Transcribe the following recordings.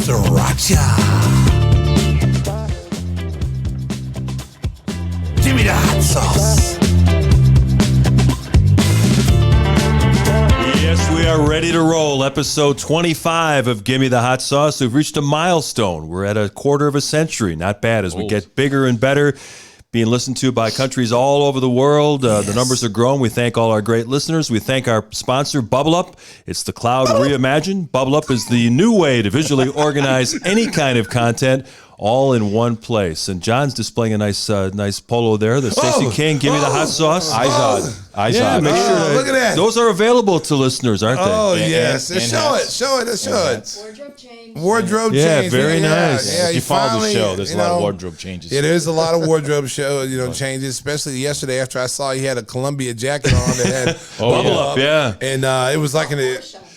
Sriracha. Give me the hot sauce. Yes, we are ready to roll. Episode 25 of Gimme the Hot Sauce. We've reached a milestone. We're at a quarter of a century. Not bad as we get bigger and better. Being listened to by countries all over the world. The numbers are growing. We thank all our great listeners. We thank our sponsor, Bubble Up. It's the cloud reimagined. Bubble Up is the new way to visually organize any kind of content all in one place. And John's displaying a nice polo there. The Stacey King, Give Me the Hot Sauce. I saw it. Make sure look at that. Those are available to listeners, aren't they? Oh, yes. Show it. Wardrobe change. Wardrobe change. Yeah, very nice. Yeah, If you follow the show, there's a lot of wardrobe changes. Yeah, there's a lot of wardrobe changes, especially yesterday after I saw he had a Columbia jacket on that had Bubble Up, yeah. And it was like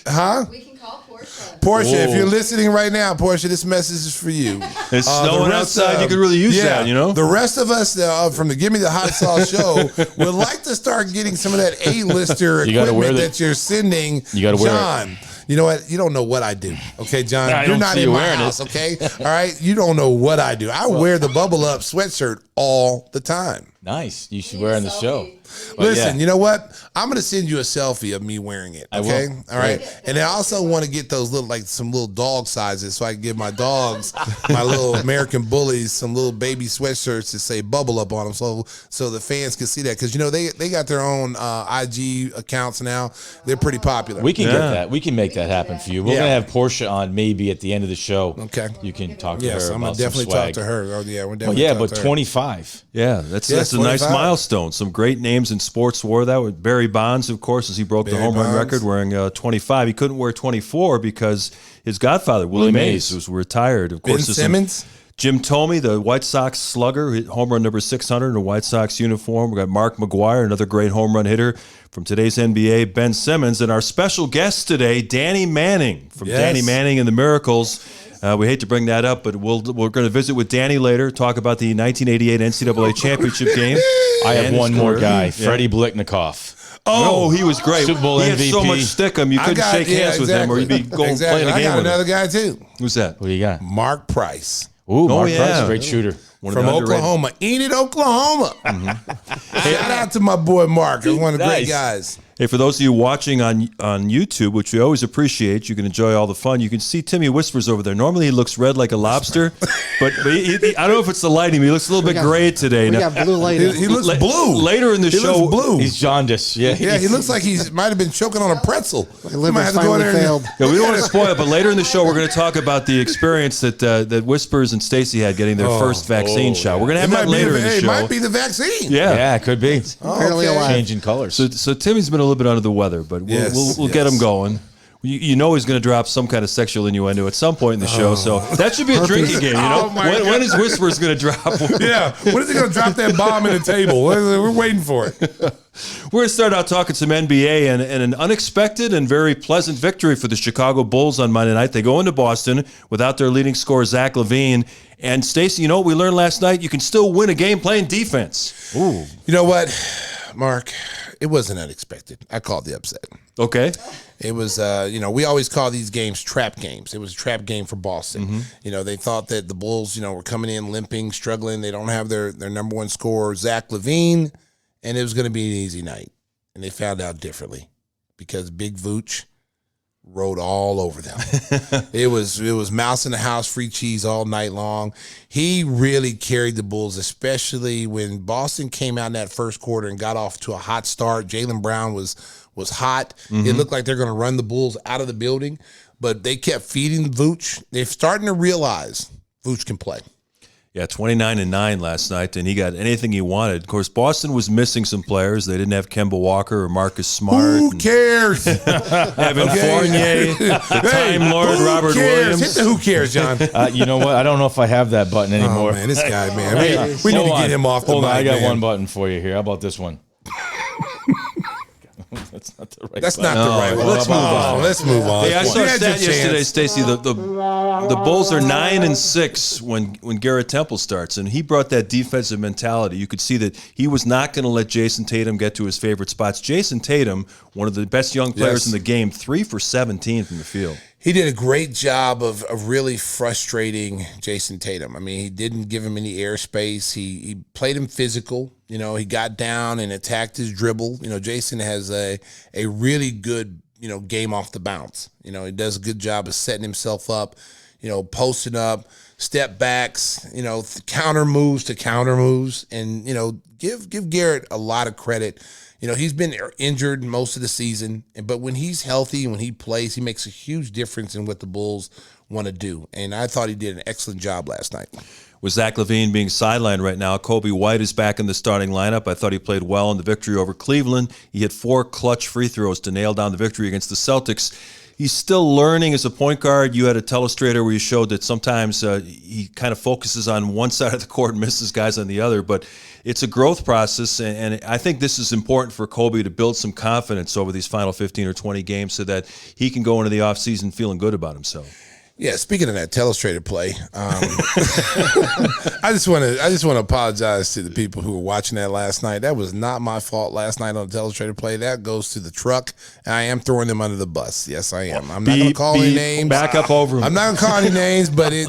huh? We can call Portia. Portia, if you're listening right now, Portia, this message is for you. It's snowing outside. You could really use that, you know? The rest of us from the Give Me the Hot Sauce show would like to start getting some of that A-lister equipment that you're sending. You got to wear John. it. You know what? You don't know what I do. Okay, John? I You're don't not see in you my wearing house, it. okay? All right? You don't know what I do. I wear the Bubble Up sweatshirt all the time. Nice. You should wear it on the show. But Listen, you know what? I'm going to send you a selfie of me wearing it, okay? I will. All right? And I also want to get those some little dog sizes so I can give my dogs, my little American bullies, some little baby sweatshirts that say Bubble Up on them so the fans can see that. Because, you know, they got their own IG accounts now. They're pretty popular. We can get that. We can make that happen for you. We're going to have Portia on maybe at the end of the show. Okay. You can talk to her Yes, I'm about going to definitely some swag. talk to her. Oh, yeah, we're definitely But talk to her. 25. Yeah, that's a nice 25. milestone. Some great names in sports wore that. With Barry Bonds, of course, as he broke the home run record wearing 25. He couldn't wear 24 because his godfather, Willie Mays, was retired. Of course, Ben Simmons? Jim Thome, the White Sox slugger, hit home run number 600 in a White Sox uniform. We got Mark McGwire, another great home run hitter from today's NBA, Ben Simmons. And our special guest today, Danny Manning from Danny Manning and the Miracles. We hate to bring that up, but we're going to visit with Danny later, talk about the 1988 NCAA Championship game. I have one more guy, Freddie Blicknikoff. Oh, he was great. Super Bowl he had MVP. so much stickum, you couldn't shake hands with him or you'd be going playing a game I got with another him. guy, too. Who's that? Who do you got? Mark Price. Ooh, Mark yeah. Price, great shooter. One of From the underrated- Oklahoma. Enid, Oklahoma. Shout out to my boy Mark. He's one of the great guys. Hey, for those of you watching on YouTube, which we always appreciate, you can enjoy all the fun. You can see Timmy Whispers over there. Normally he looks red like a lobster, but he, I don't know if it's the lighting, but he looks a little bit gray today. We got blue light. He looks blue. Later in the He show, looks blue. He's jaundiced. Yeah, He looks like he might have been choking on a pretzel. liver Might have to go finally in there failed. Yeah, we don't want to spoil it, but later in the show, we're going to talk about the experience that Whispers and Stacey had getting their first vaccine shot. We're going to have that later in the It show. might be the vaccine. Yeah, it could be. Apparently alive. Changing colors. So Timmy's been a little bit under the weather, but we'll get him going. You know he's going to drop some kind of sexual innuendo at some point in the show, so that should be a drinking game. You know, when is Whispers going to drop? Yeah, when is he going to drop that bomb in the table? We're waiting for it. We're going to start out talking some NBA and an unexpected and very pleasant victory for the Chicago Bulls on Monday night. They go into Boston without their leading scorer, Zach LaVine. And Stacey, you know what we learned last night? You can still win a game playing defense. Ooh. You know what, Mark? It wasn't unexpected. I called the upset. Okay. It was, we always call these games trap games. It was a trap game for Boston. Mm-hmm. You know, they thought that the Bulls, were coming in limping, struggling. They don't have their number one scorer, Zach LaVine, and it was going to be an easy night. And they found out differently because Big Vooch rode all over them. It was mouse in the house, free cheese all night long. He really carried the Bulls, especially when Boston came out in that first quarter and got off to a hot start. Jaylen Brown was hot. It looked like they're going to run the Bulls out of the building, but they kept feeding Vooch. They're starting to realize Vooch can play. Yeah, 29-9 last night, and he got anything he wanted. Of course, Boston was missing some players. They didn't have Kemba Walker or Marcus Smart. Who cares? Evan Fournier, the Time Lord Robert Williams. Hit the who cares, John. You know what? I don't know if I have that button anymore. Oh, man, this guy, man. We need to get him off the Hold mic, on, I got man. one button for you here. How about this one? That's not the right. That's button. not the right one. Let's move on. Let's move on. Hey, I saw a You had your stat yesterday, chance. Stacey. The Bulls are 9-6 when Garrett Temple starts, and he brought that defensive mentality. You could see that he was not going to let Jason Tatum get to his favorite spots. Jason Tatum, one of the best young players in the game, 3 for 17 from the field. He did a great job of really frustrating Jason Tatum. I mean, he didn't give him any airspace. He played him physical. You know, he got down and attacked his dribble. You know, Jason has a really good, you know, game off the bounce. You know, he does a good job of setting himself up, you know, posting up, step backs, you know, counter moves, and, you know, give Garrett a lot of credit. You know, he's been injured most of the season, but when he's healthy, when he plays, he makes a huge difference in what the Bulls want to do. And I thought he did an excellent job last night. With Zach LaVine being sidelined right now, Kobe White is back in the starting lineup. I thought he played well in the victory over Cleveland. He hit 4 clutch free throws to nail down the victory against the Celtics. He's still learning as a point guard. You had a telestrator where you showed that sometimes he kind of focuses on one side of the court and misses guys on the other. But it's a growth process, and I think this is important for Kobe to build some confidence over these final 15 or 20 games so that he can go into the offseason feeling good about himself. Yeah, speaking of that telestrated play, I just want to apologize to the people who were watching that last night. That was not my fault last night on the telestrated play. That goes to the truck, and I am throwing them under the bus. Yes, I am. I'm not going to call any names. Back up over them. I'm not going to call any names, but it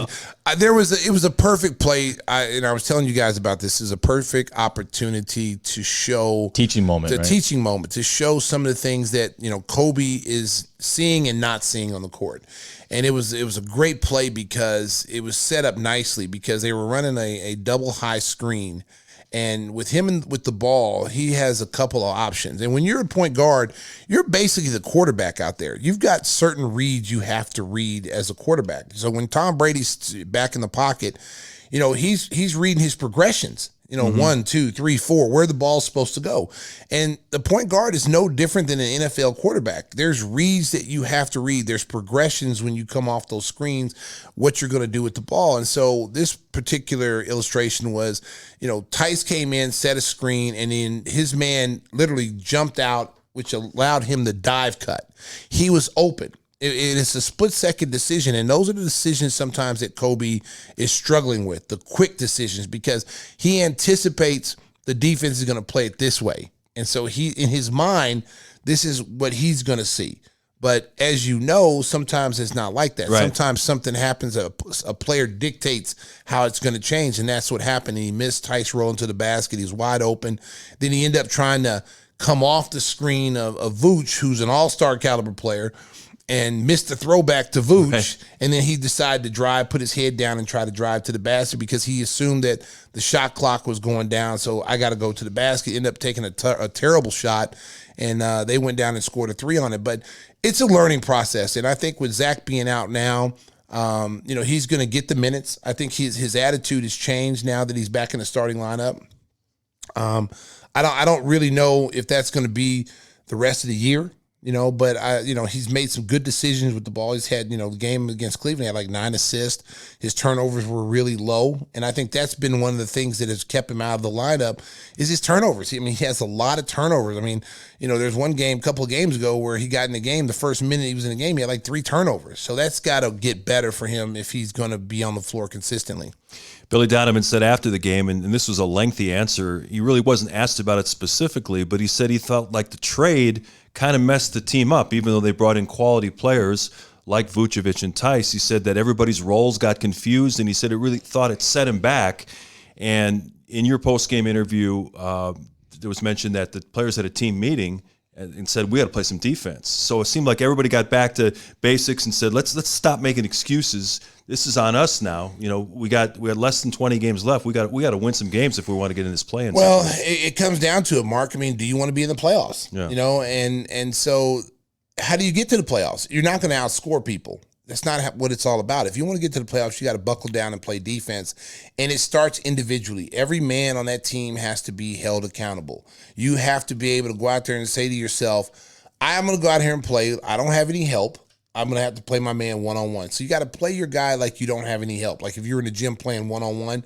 was a perfect play. And I was telling you guys about this. Is a perfect opportunity to show teaching moment to show some of the things that, you know, Kobe is seeing and not seeing on the court. And it was a great play because it was set up nicely because they were running a double high screen. And with him and with the ball, he has a couple of options. And when you're a point guard, you're basically the quarterback out there. You've got certain reads you have to read as a quarterback. So when Tom Brady's back in the pocket, you know, he's reading his progressions. You know, 1, 2, 3, 4, where the ball's supposed to go. And the point guard is no different than an NFL quarterback. There's reads that you have to read. There's progressions when you come off those screens, what you're going to do with the ball. And so this particular illustration was, you know, Tice came in, set a screen, and then his man literally jumped out, which allowed him the dive cut. He was open. It is a split-second decision, and those are the decisions sometimes that Kobe is struggling with, the quick decisions, because he anticipates the defense is going to play it this way. And so he, in his mind, this is what he's going to see. But as you know, sometimes it's not like that. Right. Sometimes something happens, a player dictates how it's going to change, and that's what happened. He missed Tice rolling to the basket. He's wide open. Then he ended up trying to come off the screen of Vooch, who's an all-star caliber player, and missed the throwback to Vooch, right. And then he decided to drive, put his head down, and try to drive to the basket because he assumed that the shot clock was going down. So I got to go to the basket. Ended up taking a terrible shot, and they went down and scored a 3 on it. But it's a learning process, and I think with Zach being out now, you know, he's going to get the minutes. I think his attitude has changed now that he's back in the starting lineup. I don't really know if that's going to be the rest of the year. You know, but he's made some good decisions with the ball. He's had, you know, the game against Cleveland, he had like 9 assists. His turnovers were really low. And I think that's been one of the things that has kept him out of the lineup is his turnovers. I mean, he has a lot of turnovers. I mean, you know, there's one game, a couple of games ago where he got in the game, the first minute he was in the game, he had like 3 turnovers. So that's got to get better for him if he's going to be on the floor consistently. Billy Donovan said after the game, and this was a lengthy answer, he really wasn't asked about it specifically, but he said he felt like the trade kind of messed the team up, even though they brought in quality players like Vucevic and Tice. He said that everybody's roles got confused, and he said it really thought it set him back. And in your post-game interview, there was mention that the players had a team meeting and said, we got to play some defense. So it seemed like everybody got back to basics and said, let's stop making excuses. This is on us now. You know, we had less than 20 games left. We got to win some games if we want to get in this play-in. Well, it comes down to it, Mark. I mean, do you want to be in the playoffs? Yeah. You know, and so how do you get to the playoffs? You're not going to outscore people. That's not what it's all about. If you want to get to the playoffs, you got to buckle down and play defense. And it starts individually. Every man on that team has to be held accountable. You have to be able to go out there and say to yourself, I'm going to go out here and play. I don't have any help. I'm going to have to play my man one-on-one. So you got to play your guy like you don't have any help. Like if you're in the gym playing one-on-one,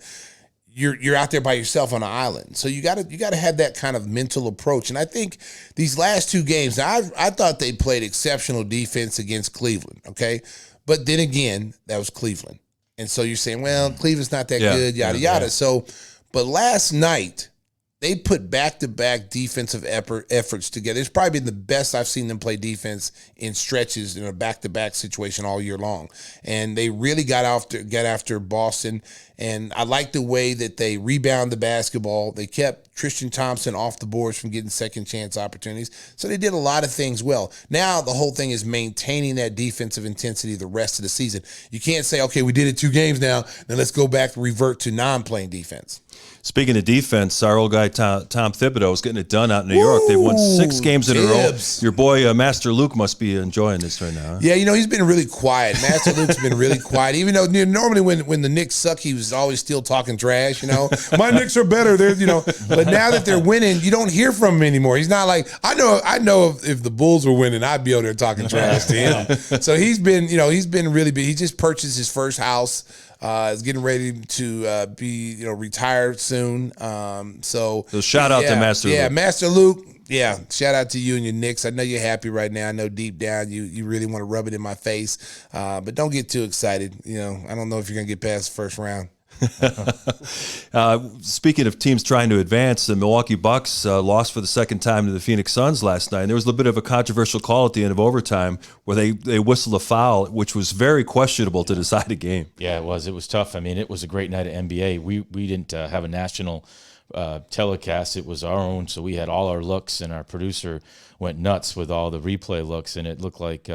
you're out there by yourself on an island. So you got to have that kind of mental approach. And I think these last 2 games, I thought they played exceptional defense against Cleveland, okay? But then again, that was Cleveland. And so you're saying, well, Cleveland's not that good, yada, yada. So, but last night, they put back-to-back defensive efforts together. It's probably been the best I've seen them play defense in stretches in a back-to-back situation all year long. And they really got after Boston. And I like the way that they rebound the basketball. They kept Tristan Thompson off the boards from getting second chance opportunities. So they did a lot of things well. Now the whole thing is maintaining that defensive intensity the rest of the season. You can't say, okay, we did it 2 games now, then let's go back and revert to non-playing defense. Speaking of defense, our old guy Tom Thibodeau is getting it done out in New York. They've won 6 games in a row. Your boy Master Luke must be enjoying this right now. Huh? Yeah, he's been really quiet. Master Luke's been really quiet. Even though normally when the Knicks suck, he was always still talking trash. My Knicks are better. But now that they're winning, you don't hear from him anymore. He's not like I know if the Bulls were winning, I'd be over there talking trash to him. So he's been really big. He just purchased his first house. Is getting ready to be retired soon. So shout out to Master Luke. Yeah, Master Luke. Yeah, shout out to you and your Knicks. I know you're happy right now. I know deep down you really want to rub it in my face, but don't get too excited. I don't know if you're gonna get past the first round. Speaking of teams trying to advance, the Milwaukee Bucks lost for the second time to the Phoenix Suns last night. And there was a little bit of a controversial call at the end of overtime where they whistled a foul, which was very questionable to decide a game. Yeah, it was. It was tough. I mean, it was a great night of NBA. We didn't have a national telecast. It was our own, so we had all our looks, and our producer went nuts with all the replay looks, and it looked like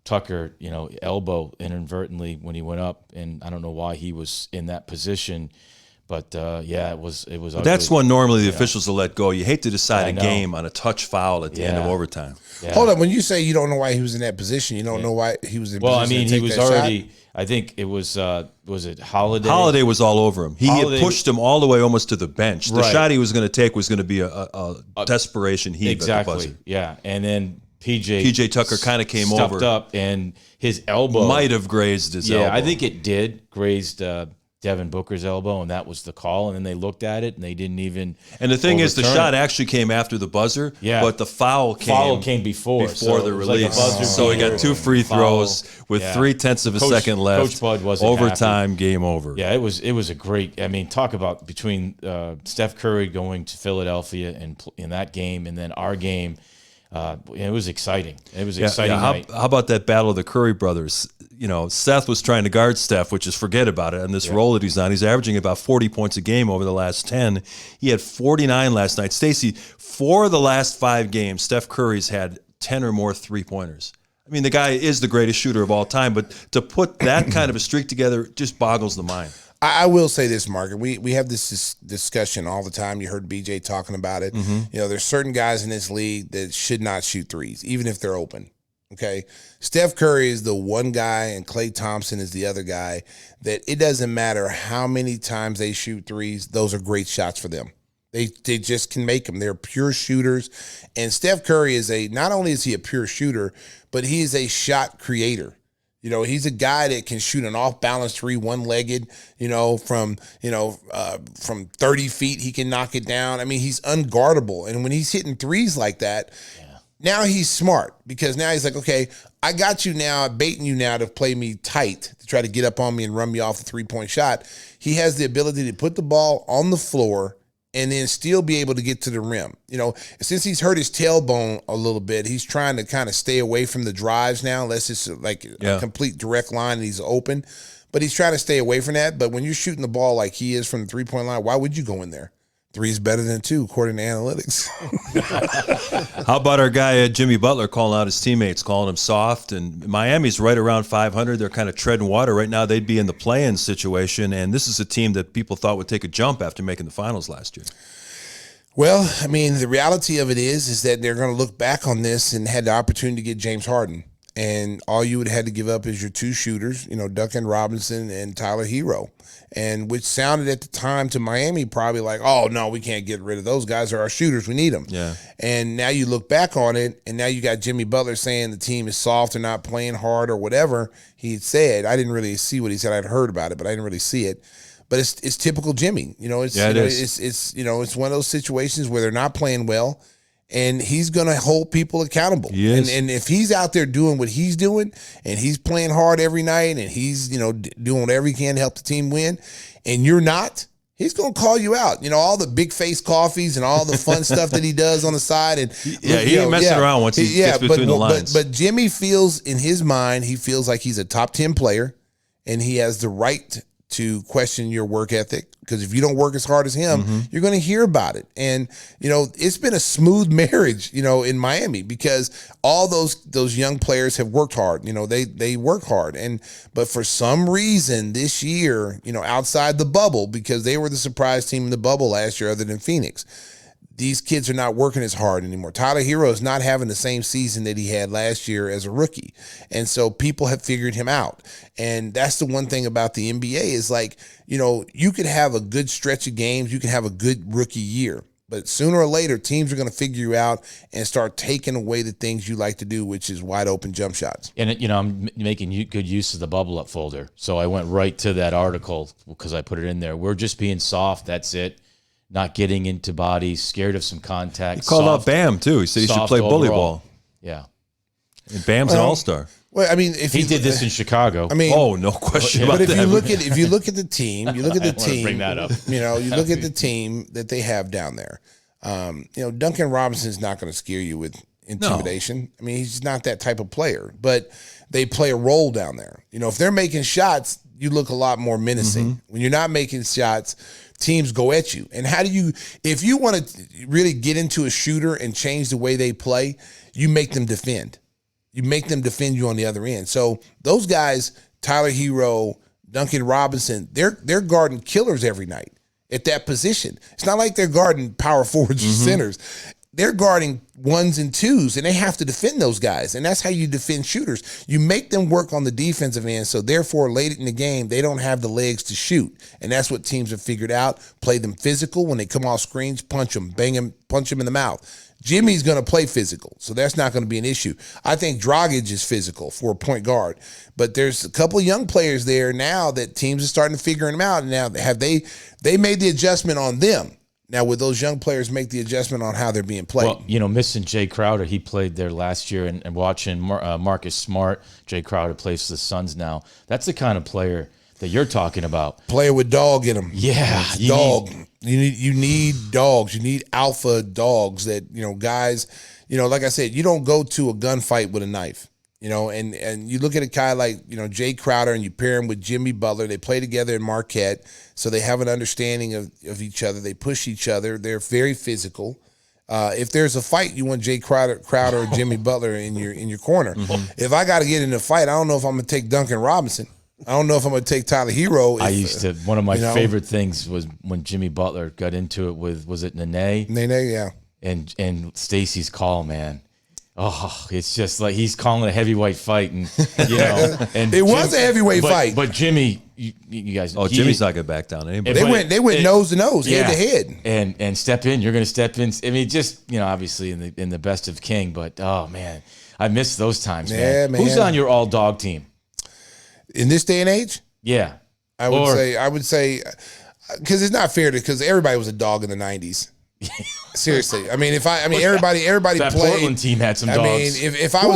Tucker, elbow inadvertently when he went up, and I don't know why he was in that position, but it was. But that's one normally the officials will let go. You hate to decide a game on a touch foul at the end of overtime. Yeah. Hold on, when you say you don't know why he was in that position, you don't know why he was in. Well, position I mean, to take he was that already. shot? I think it was it Holiday? Holiday was all over him. He had pushed him all the way almost to the bench. The shot he was going to take was going to be a desperation heave at the buzzer. Yeah, and then PJ Tucker kind of came over, up, and his elbow might have grazed his elbow. Yeah, I think it did grazed Devin Booker's elbow, and that was the call. And then they looked at it, and they didn't even. And the thing is, the shot actually came after the buzzer. Yeah, but the foul came before the release. So he got 2 free throws with 0.3 of a second left. Coach Bud wasn't overtime, happy. Game over. Yeah, it was a great. I mean, talk about between Steph Curry going to Philadelphia and in that game, and then our game. It was exciting. It was exciting. How about that battle of the Curry brothers? Seth was trying to guard Steph, which is forget about it. On this role that he's on, he's averaging about 40 points a game over the last 10. He had 49 last night. Stacey, 4 of the last 5 games, Steph Curry's had 10 or more 3-pointers. I mean, the guy is the greatest shooter of all time, but to put that kind of a streak together just boggles the mind. I will say this, Mark. We have this discussion all the time. You heard BJ talking about it. Mm-hmm. There's certain guys in this league that should not shoot threes, even if they're open. Okay, Steph Curry is the one guy, and Klay Thompson is the other guy. That it doesn't matter how many times they shoot threes; those are great shots for them. They just can make them. They're pure shooters, and Steph Curry is not only is he a pure shooter, but he is a shot creator. He's a guy that can shoot an off-balance three, one-legged, from 30 feet, he can knock it down. I mean, he's unguardable. And when he's hitting threes like that, now he's smart because now he's like, okay, I got you now, baiting you now to play me tight, to try to get up on me and run me off the three-point shot. He has the ability to put the ball on the floor and then still be able to get to the rim. Since he's hurt his tailbone a little bit, he's trying to kind of stay away from the drives now, unless it's like a complete direct line and he's open. But he's trying to stay away from that. But when you're shooting the ball like he is from the three-point line, why would you go in there? 3 is better than 2, according to analytics. How about our guy Jimmy Butler calling out his teammates, calling them soft? And Miami's right around 500. They're kind of treading water right now. They'd be in the play-in situation, and this is a team that people thought would take a jump after making the finals last year. Well, I mean, the reality of it is that they're going to look back on this and had the opportunity to get James Harden. And all you would have had to give up is your 2 shooters, Duncan Robinson and Tyler Hero. And which sounded at the time to Miami probably like, oh, no, we can't get rid of those guys. They're our shooters. We need them. Yeah. And now you look back on it, and now you got Jimmy Butler saying the team is soft or not playing hard or whatever he said. I didn't really see what he said. I'd heard about it, but I didn't really see it. But it's typical Jimmy. It's one of those situations where they're not playing well. And he's going to hold people accountable. Yes. And if he's out there doing what he's doing and he's playing hard every night and he's, doing whatever he can to help the team win and you're not, he's going to call you out. All the big face coffees and all the fun stuff that he does on the side. And he ain't messing around once he gets between the lines. But Jimmy feels in his mind, he feels like he's a top 10 player, and he has the right to question your work ethic, because if you don't work as hard as him, you're going to hear about it. And, it's been a smooth marriage, in Miami, because all those young players have worked hard. They work hard. But for some reason this year, outside the bubble, because they were the surprise team in the bubble last year other than Phoenix, these kids are not working as hard anymore. Tyler Hero is not having the same season that he had last year as a rookie. And so people have figured him out. And that's the one thing about the NBA is you could have a good stretch of games. You can have a good rookie year. But sooner or later, teams are going to figure you out and start taking away the things you like to do, which is wide open jump shots. And, I'm making good use of the bubble up folder. So I went right to that article because I put it in there. We're just being soft. That's it. Not getting into bodies, scared of some contact. He called out Bam, too. He said he should play bully ball. Yeah. And Bam's an all-star. Well, I mean, if he did this in Chicago. No question about that. But if you look at the team, bring that up. You look at the team that they have down there. Duncan Robinson's not going to scare you with intimidation. No. I mean, he's not that type of player, but they play a role down there. If they're making shots, you look a lot more menacing. When you're not making shots, teams go at you. And how do you, if you want to really get into a shooter and change the way they play, you make them defend. You make them defend you on the other end. So those guys, Tyler Hero, Duncan Robinson, they're guarding killers every night at that position. It's not like they're guarding power forwards or centers. They're guarding ones and twos, and they have to defend those guys. And that's how you defend shooters. You make them work on the defensive end, so therefore late in the game, they don't have the legs to shoot. And that's what teams have figured out. Play them physical. When they come off screens, punch them, bang them, punch them in the mouth. Jimmy's going to play physical, so that's not going to be an issue. I think Dragic is physical for a point guard, but there's a couple of young players there now that teams are starting to figure them out. Now, have they made the adjustment on them? Now, would those young players make the adjustment on how they're being played? Well, missing Jay Crowder, he played there last year, and watching Marcus Smart, Jay Crowder plays for the Suns now. That's the kind of player that you're talking about. Player with dog in him. Yeah. Dog. You need dogs. You need alpha dogs that, guys, like I said, you don't go to a gunfight with a knife. And you look at a guy like, Jay Crowder, and you pair him with Jimmy Butler. They play together in Marquette, so they have an understanding of each other. They push each other. They're very physical. If there's a fight, you want Jay Crowder or Jimmy Butler in your corner. If I got to get in a fight, I don't know if I'm going to take Duncan Robinson. I don't know if I'm going to take Tyler Hero. One of my favorite things was when Jimmy Butler got into it with, was it Nene? Nene, yeah. And Stacey's call, man. Oh, it's just like he's calling a heavyweight fight, and and it was a heavyweight fight. But Jimmy, you guys, Jimmy's not gonna back down anybody. They went nose to nose, head to head, and step in. You're gonna step in. I mean, just obviously in the best of King, but oh man, I miss those times, man. Who's on your all dog team in this day and age? Yeah, I would say because it's not fair because everybody was a dog in the '90s. Seriously, everybody that played. Portland team had some dogs. I mean, if I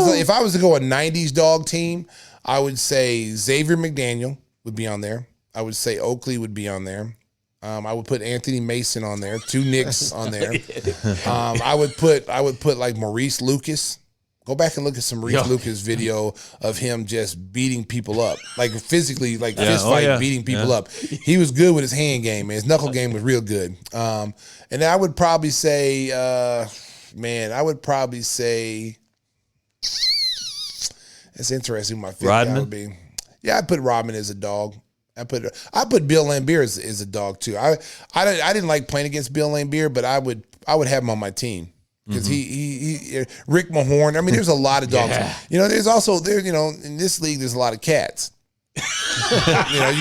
was to go a '90s dog team, I would say Xavier McDaniel would be on there. I would say Oakley would be on there. I would put Anthony Mason on there. 2 Knicks on there. I would put like Maurice Lucas. Go back and look at some Maurice Lucas video of him just beating people up, like physically, like fist fight, beating people up. He was good with his hand game, man. His knuckle game was real good. And I would probably say, it's interesting who my fifth guy would be. Yeah, I'd put Rodman as a dog. I put Bill Laimbeer as a dog too. I didn't like playing against Bill Laimbeer, but I would have him on my team. Because he Rick Mahorn. I mean, there's a lot of dogs. Yeah. There's also in this league there's a lot of cats. You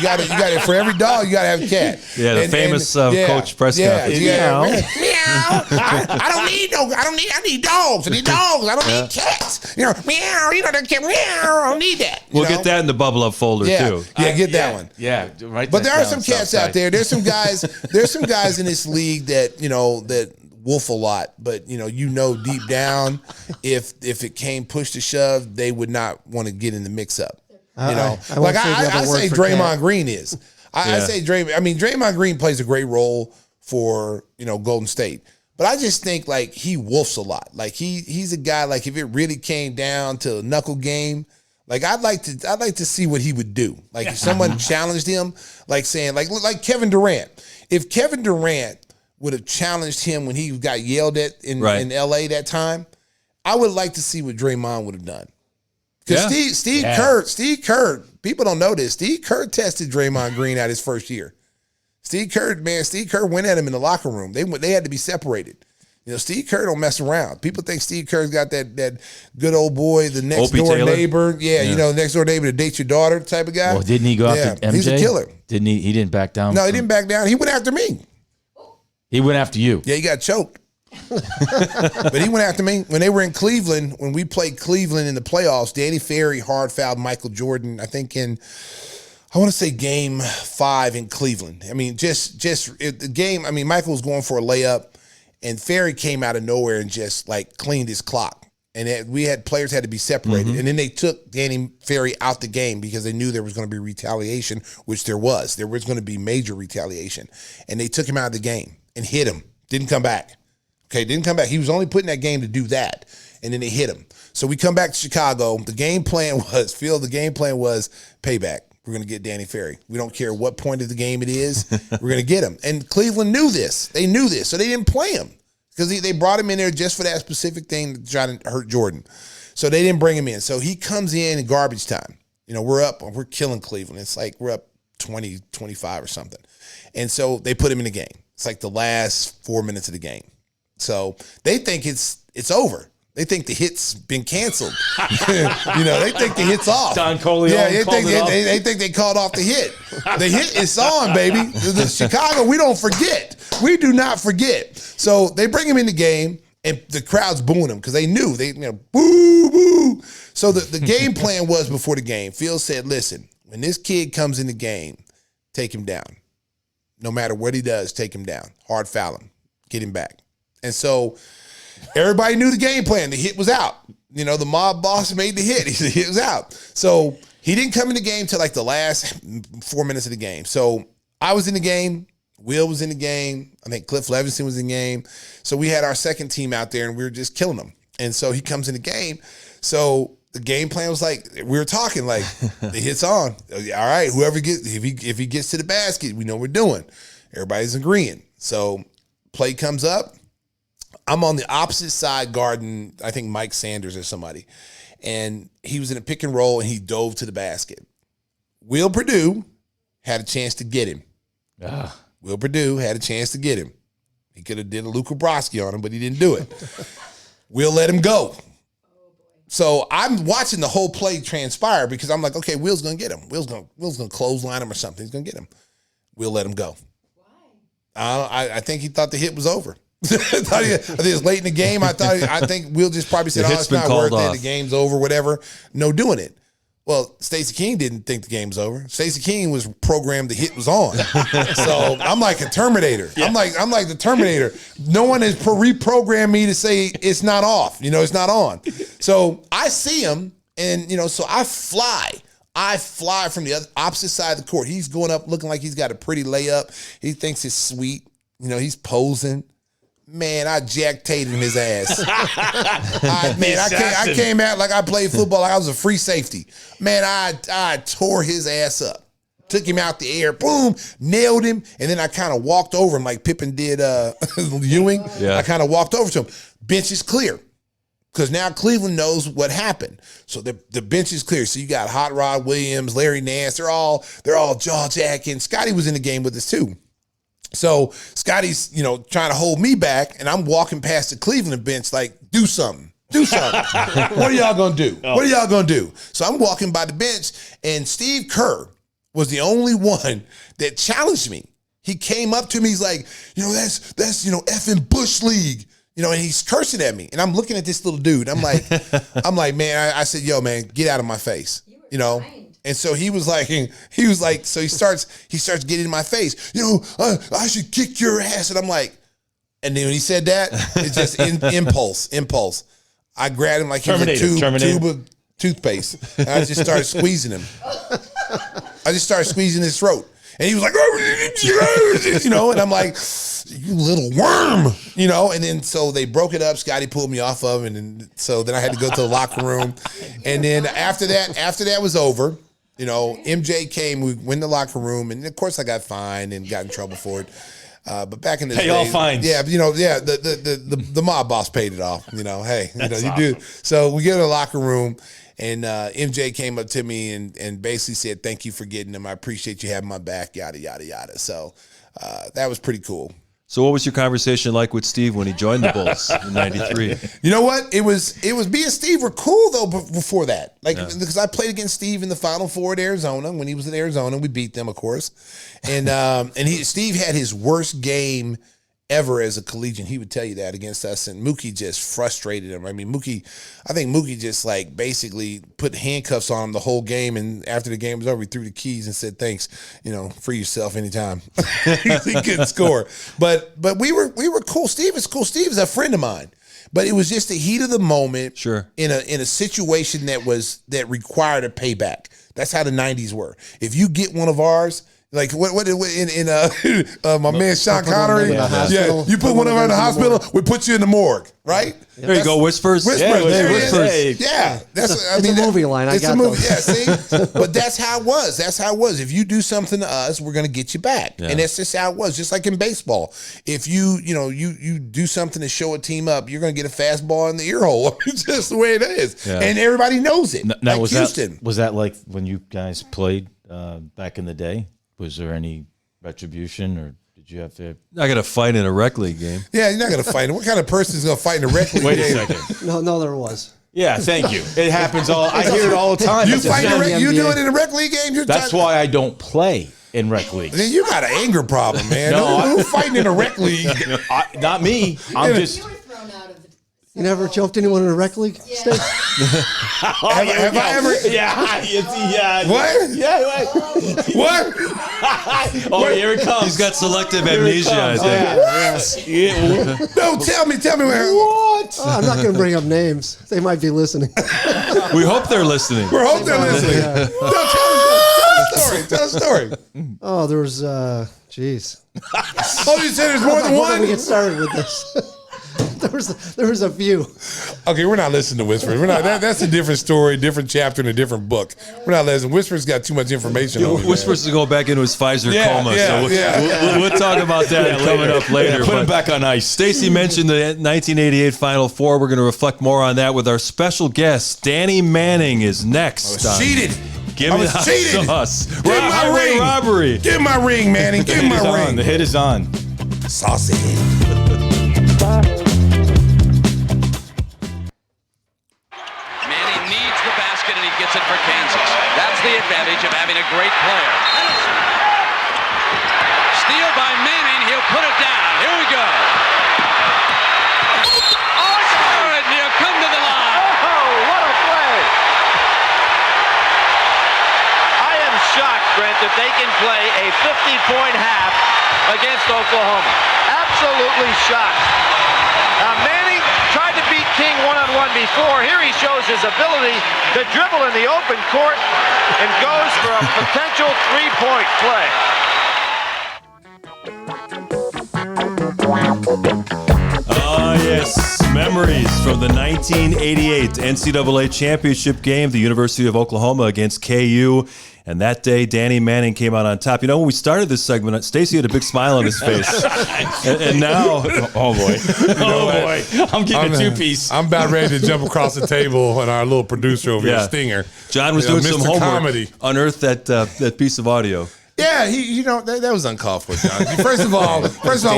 got it for every dog. You got to have a cat. Yeah, the famous Coach Prescott. Meow. I need dogs. I need dogs. I don't need cats. Meow. The cat. Meow. I don't need that. We'll get that in the bubble up folder too. Yeah, get that one. Yeah, right. But there are some cats out there. There's some guys. There's some guys in this league that that wolf a lot, but deep down, if it came push to shove, they would not want to get in the mix up. I say Draymond Green is. I say Draymond Green plays a great role for, Golden State. But I just think, like, he wolfs a lot. Like, he's a guy, like, if it really came down to a knuckle game, like, I'd like to see what he would do. Like, if someone challenged him, like saying, like Kevin Durant. If Kevin Durant would have challenged him when he got yelled at in LA that time, I would like to see what Draymond would have done. Because Steve Kerr, people don't know this. Steve Kerr tested Draymond Green out his first year. Steve Kerr went at him in the locker room. They had to be separated. Steve Kerr don't mess around. People think Steve Kerr's got that good old boy, the next door neighbor. Yeah, next door neighbor that dates your daughter type of guy. Well, didn't he go after MJ? He's a killer. Didn't he? He didn't back down. No, he didn't back down. He went after me. He went after you. Yeah, he got choked. But he went after me. When they were in Cleveland, when we played Cleveland in the playoffs, Danny Ferry hard fouled Michael Jordan, I think I want to say game 5 in Cleveland. I mean, the game, Michael was going for a layup, and Ferry came out of nowhere and just, like, cleaned his clock. And players had to be separated. And then they took Danny Ferry out the game because they knew there was going to be retaliation, which there was. There was going to be major retaliation. And they took him out of the game and hit him. Didn't come back. Okay, didn't come back. He was only put in that game to do that. And then they hit him. So we come back to Chicago. The game plan was payback. We're going to get Danny Ferry. We don't care what point of the game it is. We're going to get him. And Cleveland knew this. They knew this. So they didn't play him because they brought him in there just for that specific thing to try to hurt Jordan. So they didn't bring him in. So he comes in garbage time. We're killing Cleveland. It's like we're up 20, 25 or something. And so they put him in the game. It's like the last 4 minutes of the game. So they think it's over. They think the hit's been canceled. They think the hit's off. Don Corleone they think they called off the hit. The hit is on, baby. The Chicago, we don't forget. We do not forget. So they bring him in the game, and the crowd's booing him because they knew. Boo, boo. So the game plan was before the game. Phil said, listen, when this kid comes in the game, take him down. No matter what he does, take him down. Hard foul him. Get him back. And so everybody knew the game plan. The hit was out. The mob boss made the hit. The hit was out. So he didn't come in the game till like the last 4 minutes of the game. So I was in the game. Will was in the game. I think Cliff Levinson was in the game. So we had our second team out there, and we were just killing them. And so he comes in the game. So the game plan was like, we were talking like, the hit's on. All right, whoever gets, if he gets to the basket, we know what we're doing. Everybody's agreeing. So play comes up. I'm on the opposite side guarding, I think, Mike Sanders or somebody. And he was in a pick and roll, and he dove to the basket. Will Perdue had a chance to get him. Will Perdue had a chance to get him. He could have did a Luka Brodsky on him, but he didn't do it. Will let him go. So I'm watching the whole play transpire because I'm like, okay, Will's going to get him. Will's going to clothesline him or something. He's going to get him. Will let him go. Why? I think he thought the hit was over. I think it was late in the game. I think Will just probably said, it's not worth it. The game's over, whatever. No doing it. Well, Stacey King didn't think the game was over. Stacey King was programmed the hit was on. So I'm like a Terminator. Yeah. I'm like the Terminator. No one has reprogrammed me to say it's not off. It's not on. So I see him, and so I fly. From the opposite side of the court. He's going up looking like he's got a pretty layup. He thinks it's sweet. He's posing. Man, I jacktated his ass. I came out like I played football. Like I was a free safety. Man, I tore his ass up. Took him out the air. Boom. Nailed him. And then I kind of walked over him like Pippen did Ewing. Yeah. I kind of walked over to him. Bench is clear. Because now Cleveland knows what happened. So the bench is clear. So you got Hot Rod Williams, Larry Nance. They're all jaw jacking. Scotty was in the game with us too. So Scotty's, trying to hold me back, and I'm walking past the Cleveland bench like, do something. What are y'all going to do? What are y'all going to do? So I'm walking by the bench, and Steve Kerr was the only one that challenged me. He came up to me. He's like, that's effing Bush League. And he's cursing at me. And I'm looking at this little dude. I'm like, man, I said, yo, man, get out of my face. And so he was like, so he starts getting in my face. I should kick your ass. And I'm like, and then when he said that, it's just impulse. I grabbed him like he was a tube of toothpaste. And I just started squeezing him. I just started squeezing his throat. And he was like, you know, and I'm like, you little worm, you know. And then so they broke it up. Scotty pulled me off of it, and so then I had to go to the locker room. And then after that was over, you know, MJ came. We went in the locker room, and of course I got fined and got in trouble for it. But back in the day, all fines. Yeah, you know, yeah, the mob boss paid it off. You know, hey, you know, you do. So we get in the locker room. And MJ came up to me and basically said, "Thank you for getting them. I appreciate you having my back, yada, yada, yada." So that was pretty cool. So what was your conversation like with Steve when he joined the Bulls in '93? You know what? It was me and Steve were cool, though, before that. Like, because I played against Steve in the Final Four at Arizona. When he was at Arizona, we beat them, of course. And Steve had his worst game ever as a collegian. He would tell you that against us, and Mookie just frustrated him. I mean, I think Mookie just like basically put handcuffs on him the whole game, and after the game was over, he threw the keys and said, "Thanks, you know, free yourself anytime." He couldn't score, but we were cool. Steve is cool. Steve is a friend of mine, but it was just the heat of the moment. Sure. In a situation that required a payback. That's how the '90s were. If you get one of ours. Like what in my man Sean Connery, you put one of them in the hospital, we put you in the morgue, right? There you go, Whispers. Whispers. Yeah, that's a movie line. It's a movie. Yeah, see, but that's how it was. That's how it was. If you do something to us, we're gonna get you back, and that's just how it was. Just like in baseball, if you do something to show a team up, you're gonna get a fastball in the ear hole. It's just the way it is, and everybody knows it. Now, like Houston. Was that like when you guys played back in the day? Was there any retribution, or did you have to? I got to fight in a rec league game. Yeah, you're not going to fight. What kind of person is going to fight in a rec league Wait game? a second. No, there was. Yeah, thank you. It happens all. I hear it all the time. You fight in a rec, you do it in a rec league game. That's why I don't play in rec leagues. Then you got an anger problem, man. Who's fighting in a rec league? Not me. I'm just. You were thrown out of it. You never choked anyone in a rec league? Yeah. Have I ever? Yeah. What? Yeah. What? Oh, here it comes. He's got selective amnesia, I think. No, tell me where. What? I'm not going to bring up names. They might be listening. We hope they're listening. We're hoping they're listening. Yeah. No, tell a story. Oh, there was, geez. Oh, you said there's more than Before we one? get started with this. There was a few. Okay, we're not listening to Whispers. We're not. That's a different story, different chapter in a different book. We're not listening. Whispers got too much information on me. Whispers to go back into his Pfizer coma. Yeah, So we'll talk about that coming up later. Put him back on ice. Stacey mentioned the 1988 Final Four. We're going to reflect more on that with our special guest. Danny Manning is next. Cheated. Give me the sauce. Give my Highway ring. robbery. Give my ring, Manning. Give my ring. The hit is on. Saucy. Manning needs the basket and he gets it for Kansas. That's the advantage of having a great player. Steal by Manning. He'll put it down. Here we go. Oh, good. He'll come to the line. Oh, what a play. I am shocked, Brent, that they can play a 50-point half against Oklahoma. Absolutely shocked. Now, Manning tried to beat King one-on-one before. Here he shows his ability to dribble in the open court and goes for a potential three-point play. Oh, yes. Memories from the 1988 NCAA Championship game, the University of Oklahoma against KU. And that day, Danny Manning came out on top. You know, when we started this segment, Stacey had a big smile on his face. and now... Oh, boy. Boy. I'm getting a two-piece. I'm about ready to jump across the table on our little producer over here, Stinger. John was doing some Mr. homework. Comedy. Unearthed that piece of audio. Yeah, that was uncalled for, John. First of all,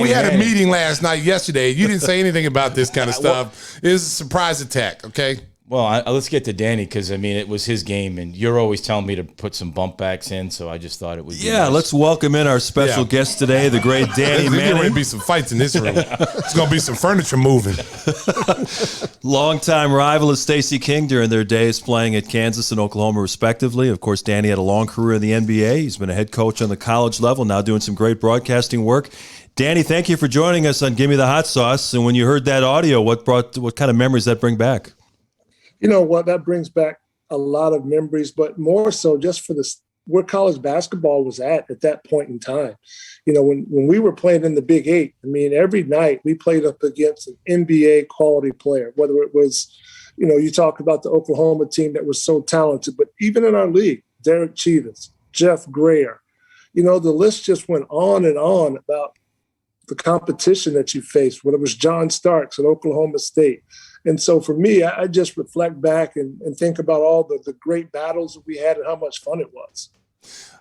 we had a meeting yesterday. You didn't say anything about this kind of stuff. It was a surprise attack, okay? Well, let's get to Danny because, I mean, it was his game, and you're always telling me to put some bump backs in, so I just thought it would be nice. Let's welcome in our special guest today, the great Danny There's going to Manning. be some fights in this room. There's going to be some furniture moving. Longtime rival of Stacey King during their days playing at Kansas and Oklahoma, respectively. Of course, Danny had a long career in the NBA. He's been a head coach on the college level, now doing some great broadcasting work. Danny, thank you for joining us on Gimme the Hot Sauce. And when you heard that audio, what kind of memories did that bring back? You know what, that brings back a lot of memories, but more so just for where college basketball was at that point in time. You know, when we were playing in the Big Eight, I mean, every night we played up against an NBA quality player, whether it was, you know, you talk about the Oklahoma team that was so talented, but even in our league, Derek Chivas, Jeff Grayer, you know, the list just went on and on about the competition that you faced, whether it was John Starks at Oklahoma State. And so for me, I just reflect back and think about all the great battles that we had and how much fun it was.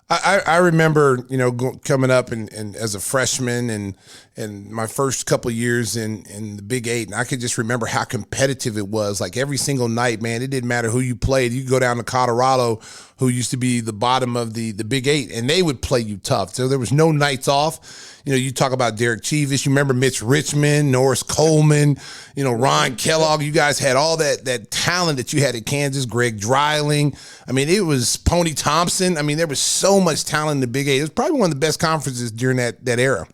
I remember, you know, coming up and as a freshman and my first couple of years in the Big Eight, and I could just remember how competitive it was. Like every single night, man, it didn't matter who you played. You go down to Colorado, who used to be the bottom of the Big Eight, and they would play you tough. So there was no nights off. You know, you talk about Derek Chivas, you remember Mitch Richmond, Norris Coleman, you know, Ron Kellogg. You guys had all that talent that you had at Kansas, Greg Dreiling. I mean, it was Pony Thompson. I mean, there was so much talent in the Big Eight. It was probably one of the best conferences during that era.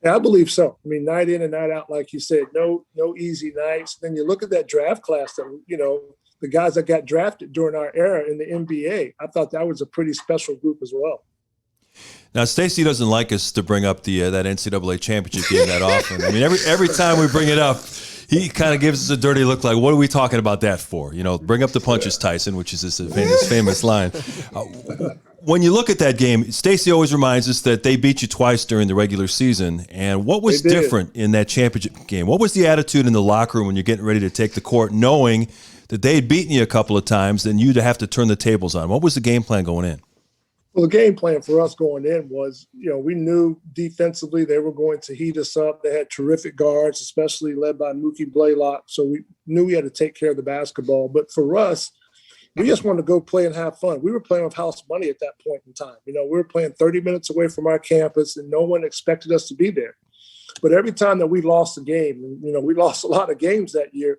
Yeah, I believe so. I mean, night in and night out, like you said, no easy nights. Then you look at that draft class that, you know, the guys that got drafted during our era in the NBA. I thought that was a pretty special group as well. Now, Stacey doesn't like us to bring up the that NCAA championship game that often. I mean, every time we bring it up, he kind of gives us a dirty look like, what are we talking about that for? You know, bring up the punches, Tyson, which is his famous line. When you look at that game, Stacey always reminds us that they beat you twice during the regular season. And what was different in that championship game? What was the attitude in the locker room when you're getting ready to take the court, knowing that they had beaten you a couple of times and you'd have to turn the tables on? What was the game plan going in? Well, the game plan for us going in was, you know, we knew defensively they were going to heat us up. They had terrific guards, especially led by Mookie Blaylock. So we knew we had to take care of the basketball. But for us, we just wanted to go play and have fun. We were playing with house money at that point in time. You know, we were playing 30 minutes away from our campus, and no one expected us to be there. But every time that we lost a game, and, you know, we lost a lot of games that year,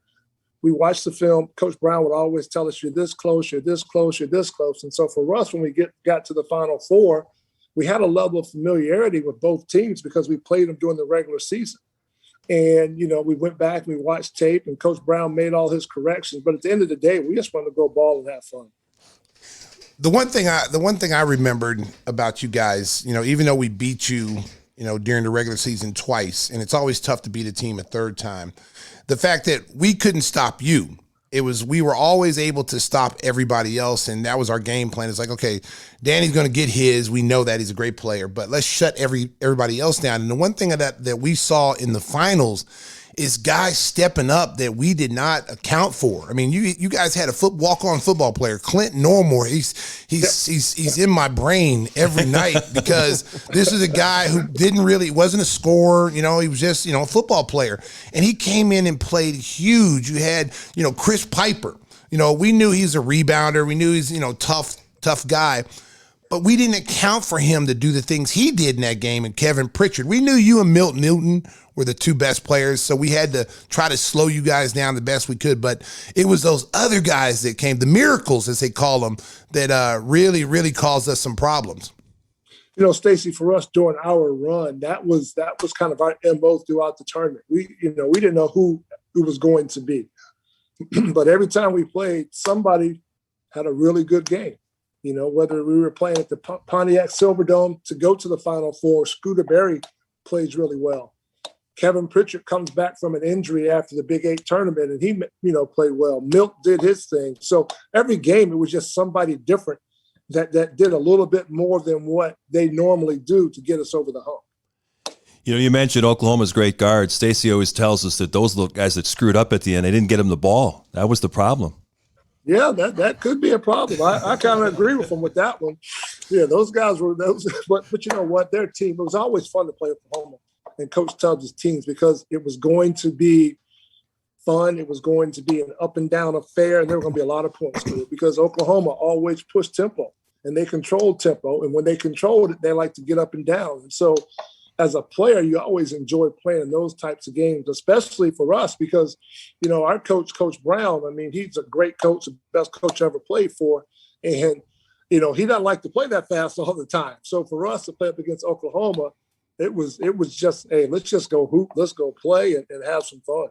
we watched the film. Coach Brown would always tell us, you're this close, you're this close, you're this close. And so for us, when we got to the Final Four, we had a level of familiarity with both teams because we played them during the regular season. And, you know, we went back, we watched tape, and Coach Brown made all his corrections. But at the end of the day, we just wanted to go ball and have fun. The one thing I remembered about you guys, you know, even though we beat you, you know, during the regular season twice, and it's always tough to beat a team a third time, the fact that we couldn't stop you. We were always able to stop everybody else, and that was our game plan. It's like, okay, Danny's going to get his. We know that he's a great player, but let's shut everybody else down. And the one thing that we saw in the finals is guys stepping up that we did not account for. I mean, you guys had a walk-on football player, Clint Normore. He's in my brain every night because this is a guy who wasn't a scorer. You know, he was just, you know, a football player. And he came in and played huge. You had, you know, Chris Piper. You know, we knew he's a rebounder. We knew he's, you know, tough guy. But we didn't account for him to do the things he did in that game, and Kevin Pritchard. We knew you and Milt Newton were the two best players, so we had to try to slow you guys down the best we could. But it was those other guys that came, the miracles, as they call them, that really, really caused us some problems. You know, Stacey, for us during our run, that was kind of our MO throughout the tournament. We didn't know who it was going to be. But every time we played, somebody had a really good game. You know, whether we were playing at the Pontiac Silverdome to go to the Final Four, Scooter Berry plays really well. Kevin Pritchard comes back from an injury after the Big Eight tournament, and he, you know, played well. Milt did his thing. So every game, it was just somebody different that did a little bit more than what they normally do to get us over the hump. You know, you mentioned Oklahoma's great guards. Stacey always tells us that those little guys that screwed up at the end, they didn't get him the ball. That was the problem. Yeah, that could be a problem. I kind of agree with him with that one. Yeah, those guys were those, but you know what? Their team, it was always fun to play Oklahoma and Coach Tubbs' teams because it was going to be fun. It was going to be an up and down affair, and there were going to be a lot of points to it because Oklahoma always pushed tempo and they controlled tempo. And when they controlled it, they like to get up and down. And so as a player, you always enjoy playing those types of games, especially for us because, you know, our coach, Coach Brown, I mean, he's a great coach, the best coach I ever played for. And, you know, he doesn't like to play that fast all the time. So for us to play up against Oklahoma, It was just, hey, let's just go hoop, let's go play and have some fun.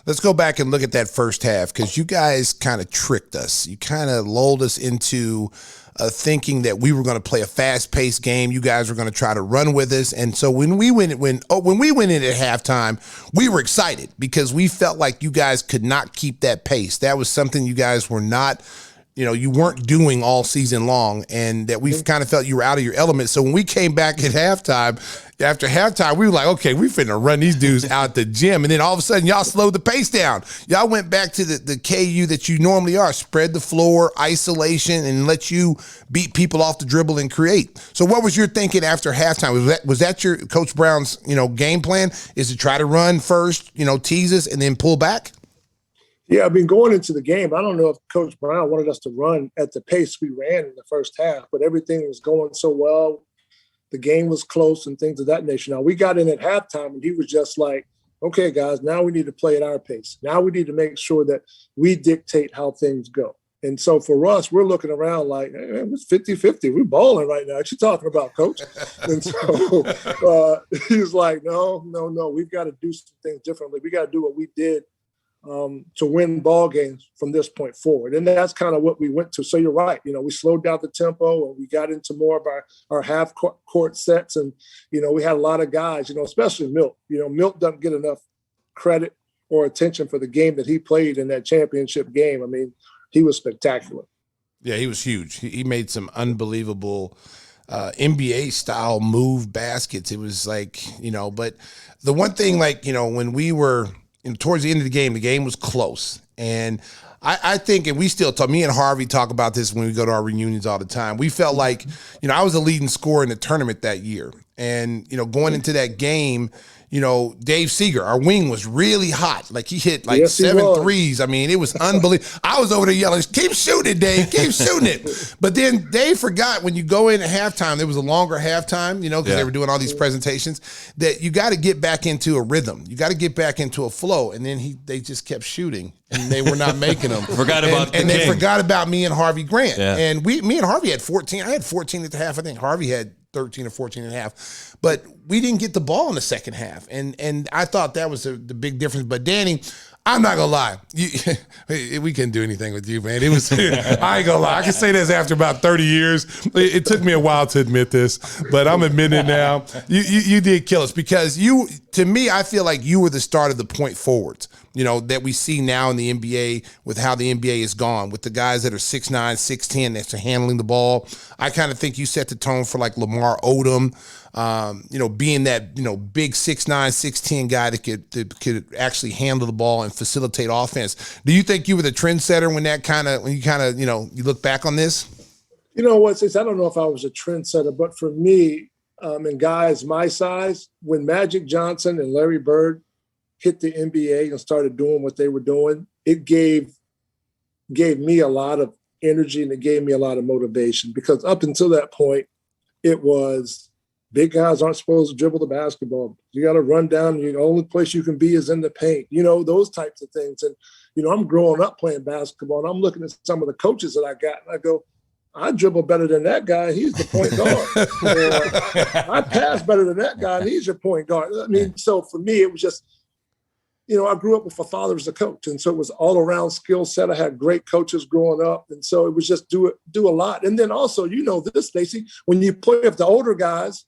Let's go back and look at that first half, because you guys kind of tricked us. You kind of lulled us into thinking that we were going to play a fast-paced game. You guys were going to try to run with us. And so when we went in at halftime, we were excited because we felt like you guys could not keep that pace. That was something you guys were not, you weren't doing all season long, and that we kind of felt you were out of your element. So when we came back at halftime, after halftime, we were like, okay, we finna run these dudes out the gym. And then all of a sudden, y'all slowed the pace down. Y'all went back to the KU that you normally are, spread the floor, isolation, and let you beat people off the dribble and create. So what was your thinking after halftime? Was that your Coach Brown's, game plan, is to try to run first, tease us, and then pull back? Yeah, I mean, going into the game, I don't know if Coach Brown wanted us to run at the pace we ran in the first half, but everything was going so well. The game was close and things of that nature. Now, we got in at halftime, and he was just like, okay, guys, now we need to play at our pace. Now we need to make sure that we dictate how things go. And so for us, we're looking around like, hey, it's 50-50. We're balling right now. What you talking about, Coach? And so he was like, no. We've got to do some things differently. We got to do what we did to win ball games from this point forward. And that's kind of what we went to. So you're right. We slowed down the tempo and we got into more of our half court sets. And, we had a lot of guys, especially Milt. Milt doesn't get enough credit or attention for the game that he played in that championship game. I mean, he was spectacular. Yeah, he was huge. He made some unbelievable NBA style move baskets. It was like, but the one thing, when we were towards the end of the game was close. And I think, and we still talk, me and Harvey talk about this when we go to our reunions all the time. We felt like, I was the leading scorer in the tournament that year. And, going into that game, Dave Seeger, our wing, was really hot. Like, he hit seven threes. I mean, it was unbelievable. I was over there yelling, keep shooting it, Dave, keep shooting it. But then Dave forgot, when you go in at halftime, there was a longer halftime, because they were doing all these presentations, that you got to get back into a rhythm. You got to get back into a flow. And then they just kept shooting, and they were not making them. They forgot about me and Harvey Grant. Yeah. And me and Harvey had 14. I had 14 at the half. I think Harvey had 13 or 14 and a half, but we didn't get the ball in the second half. And I thought that was the big difference. But Danny, I'm not gonna lie, we couldn't do anything with you, man. It was, I ain't gonna lie. I can say this after about 30 years. It took me a while to admit this, but I'm admitting it now. You did kill us, because to me, I feel like you were the start of the point forwards, that we see now in the NBA, with how the NBA is gone, with the guys that are 6'9", 6'10", that's handling the ball. I kind of think you set the tone for like Lamar Odom, being that, big 6'9", 6'10" guy that could actually handle the ball and facilitate offense. Do you think you were the trendsetter when you look back on this? I don't know if I was a trendsetter, but for me, and guys my size, when Magic Johnson and Larry Bird hit the NBA and started doing what they were doing, it gave me a lot of energy, and it gave me a lot of motivation, because up until that point, it was big guys aren't supposed to dribble the basketball. You got to run down. The only place you can be is in the paint, those types of things. And, I'm growing up playing basketball, and I'm looking at some of the coaches that I got, and I go, I dribble better than that guy. He's the point guard. I pass better than that guy, and he's your point guard. I mean, so for me, it was just, I grew up with a father as a coach, and so it was all around skill set. I had great coaches growing up, and so it was just do a lot. And then also, this, Stacey, when you play with the older guys,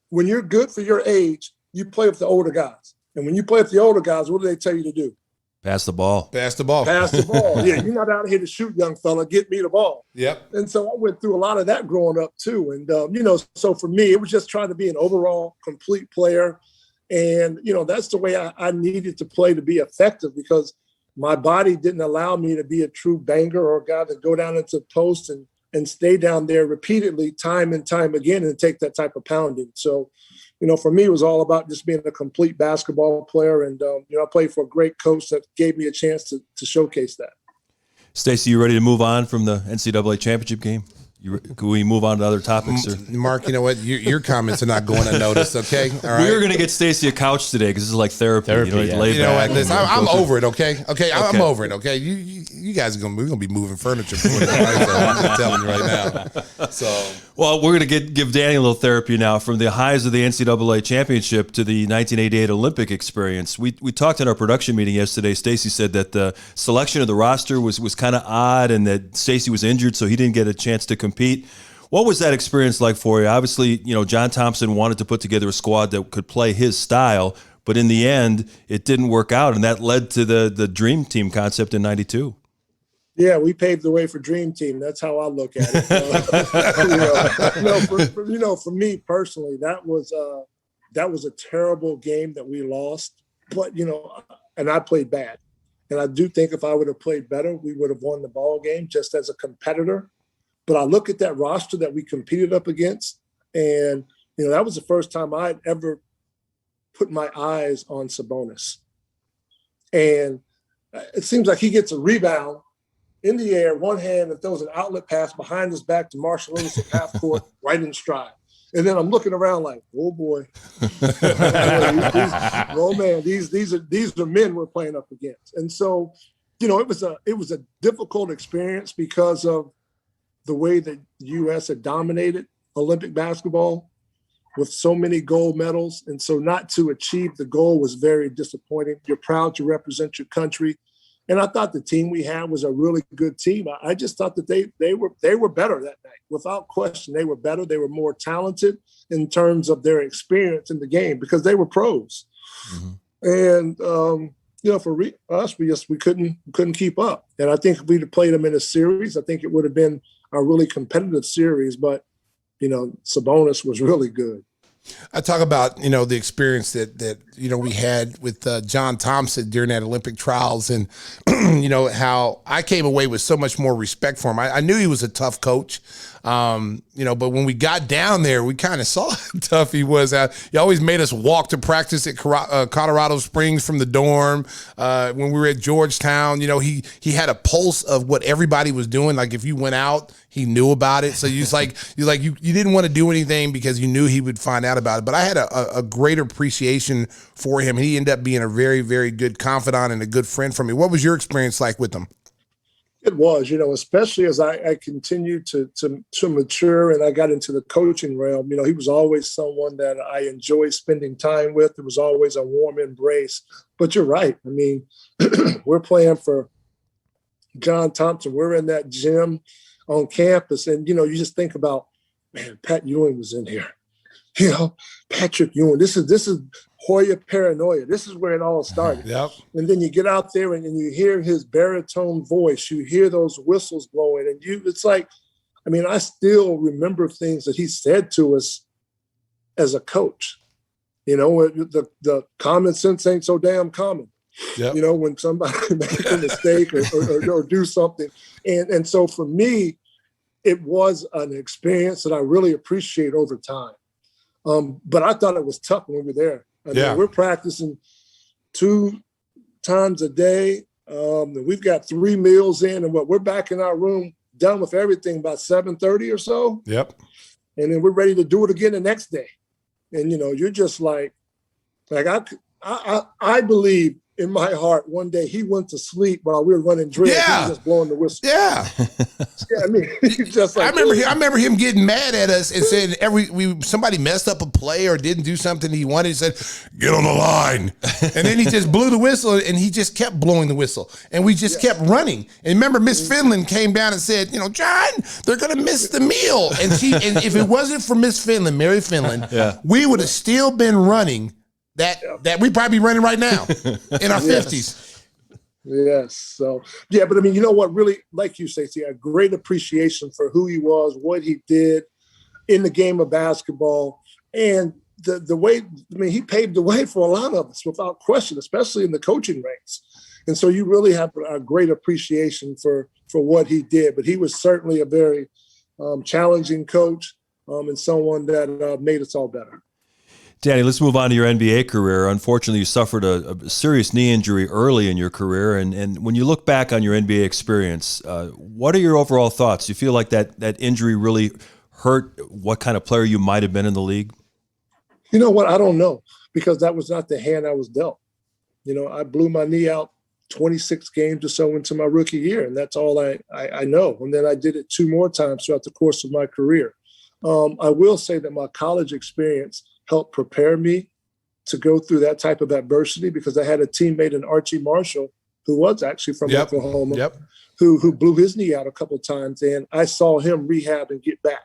when you're good for your age, you play with the older guys. And when you play with the older guys, what do they tell you to do? Pass the ball. Pass the ball. Yeah, you're not out here to shoot, young fella. Get me the ball. Yep. And so I went through a lot of that growing up too. And, so for me, it was just trying to be an overall complete player. And, that's the way I needed to play to be effective, because my body didn't allow me to be a true banger or a guy that go down into the post and stay down there repeatedly time and time again and take that type of pounding. So, for me, it was all about just being a complete basketball player. And, I played for a great coach that gave me a chance to showcase that. Stacey, you ready to move on from the NCAA Championship game? Can we move on to other topics? Or? Mark, you know what? Your comments are not going unnoticed, okay? All right. We're going to get Stacey a couch today because this is like therapy. You know, yeah. lay You know back what? Listen, I'm over it, okay? Okay, I'm Okay. over it, okay? You guys we're gonna be moving furniture. I'm just telling you right now. So, Well, we're going to give Danny a little therapy now from the highs of the NCAA Championship to the 1988 Olympic experience. We talked in our production meeting yesterday. Stacey said that the selection of the roster was kind of odd and that Stacey was injured, so he didn't get a chance to compete. What was that experience like for you? Obviously, you know, John Thompson wanted to put together a squad that could play his style, but in the end, it didn't work out, and that led to the Dream Team concept in '92. Yeah, we paved the way for Dream Team. That's how I look at it. For me personally, that was a terrible game that we lost. But and I played bad, and I do think if I would have played better, we would have won the ball game just as a competitor. But I look at that roster that we competed up against, and that was the first time I'd ever put my eyes on Sabonis. And it seems like he gets a rebound in the air, one hand, and throws an outlet pass behind his back to Marshall Lewis at half court, right in stride. And then I'm looking around like, oh boy, oh man, these are men we're playing up against. And so, it was a difficult experience because of the way that the U.S. had dominated Olympic basketball with so many gold medals. And so not to achieve the goal was very disappointing. You're proud to represent your country. And I thought the team we had was a really good team. I just thought that they were better that night. Without question, they were better. They were more talented in terms of their experience in the game because they were pros. Mm-hmm. And, for us, we couldn't keep up. And I think if we'd have played them in a series, I think it would have been a really competitive series. But, Sabonis was really good. I talk about, the experience that we had with John Thompson during that Olympic trials and, how I came away with so much more respect for him. I knew he was a tough coach, but when we got down there, we kind of saw how tough he was. He always made us walk to practice at Colorado Springs from the dorm. When we were at Georgetown, he had a pulse of what everybody was doing. Like if you went out, he knew about it. So you didn't want to do anything because you knew he would find out about it. But I had a great appreciation for him. He ended up being a very, very good confidant and a good friend for me. What was your experience like with him? It was, especially as I continued to mature and I got into the coaching realm. He was always someone that I enjoyed spending time with. It was always a warm embrace. But you're right. I mean, we're playing for John Thompson. We're in that gym on campus. And, you just think about, man, Pat Ewing was in here. Patrick Ewing. This is Hoya paranoia. This is where it all started. Yep. And then you get out there and you hear his baritone voice. You hear those whistles blowing. And it's like, I still remember things that he said to us as a coach. The common sense ain't so damn common. Yep. When somebody makes a mistake or do something. And so for me, it was an experience that I really appreciate over time. But I thought it was tough when we were there. We're practicing 2 times a day. We've got 3 meals in, and we're back in our room, done with everything by 7:30 or so. Yep. And then we're ready to do it again the next day. And you're just like I believe in my heart one day he went to sleep while we were running drills. Yeah. He was just blowing the whistle. Yeah. He's just like, I remember him getting mad at us and saying somebody messed up a play or didn't do something he wanted. He said, "Get on the line," and then he just blew the whistle and he just kept blowing the whistle and we just kept running. And remember, Miss Finland came down and said, "John, they're gonna miss the meal." And if it wasn't for Miss Finland, Mary Finland, we would have still been running. That we probably be running right now in our 50s. Yes. So, but what, really, like you say, a great appreciation for who he was, what he did in the game of basketball, and the way, he paved the way for a lot of us without question, especially in the coaching ranks. And so you really have a great appreciation for what he did. But he was certainly a very challenging coach and someone that made us all better. Danny, let's move on to your NBA career. Unfortunately, you suffered a serious knee injury early in your career. And when you look back on your NBA experience, what are your overall thoughts? Do you feel like that injury really hurt what kind of player you might have been in the league? You know what? I don't know, because that was not the hand I was dealt. I blew my knee out 26 games or so into my rookie year, and that's all I know. And then I did it 2 more times throughout the course of my career. I will say that my college experience helped prepare me to go through that type of adversity, because I had a teammate in Archie Marshall, who was actually from Oklahoma, who blew his knee out a couple of times, and I saw him rehab and get back.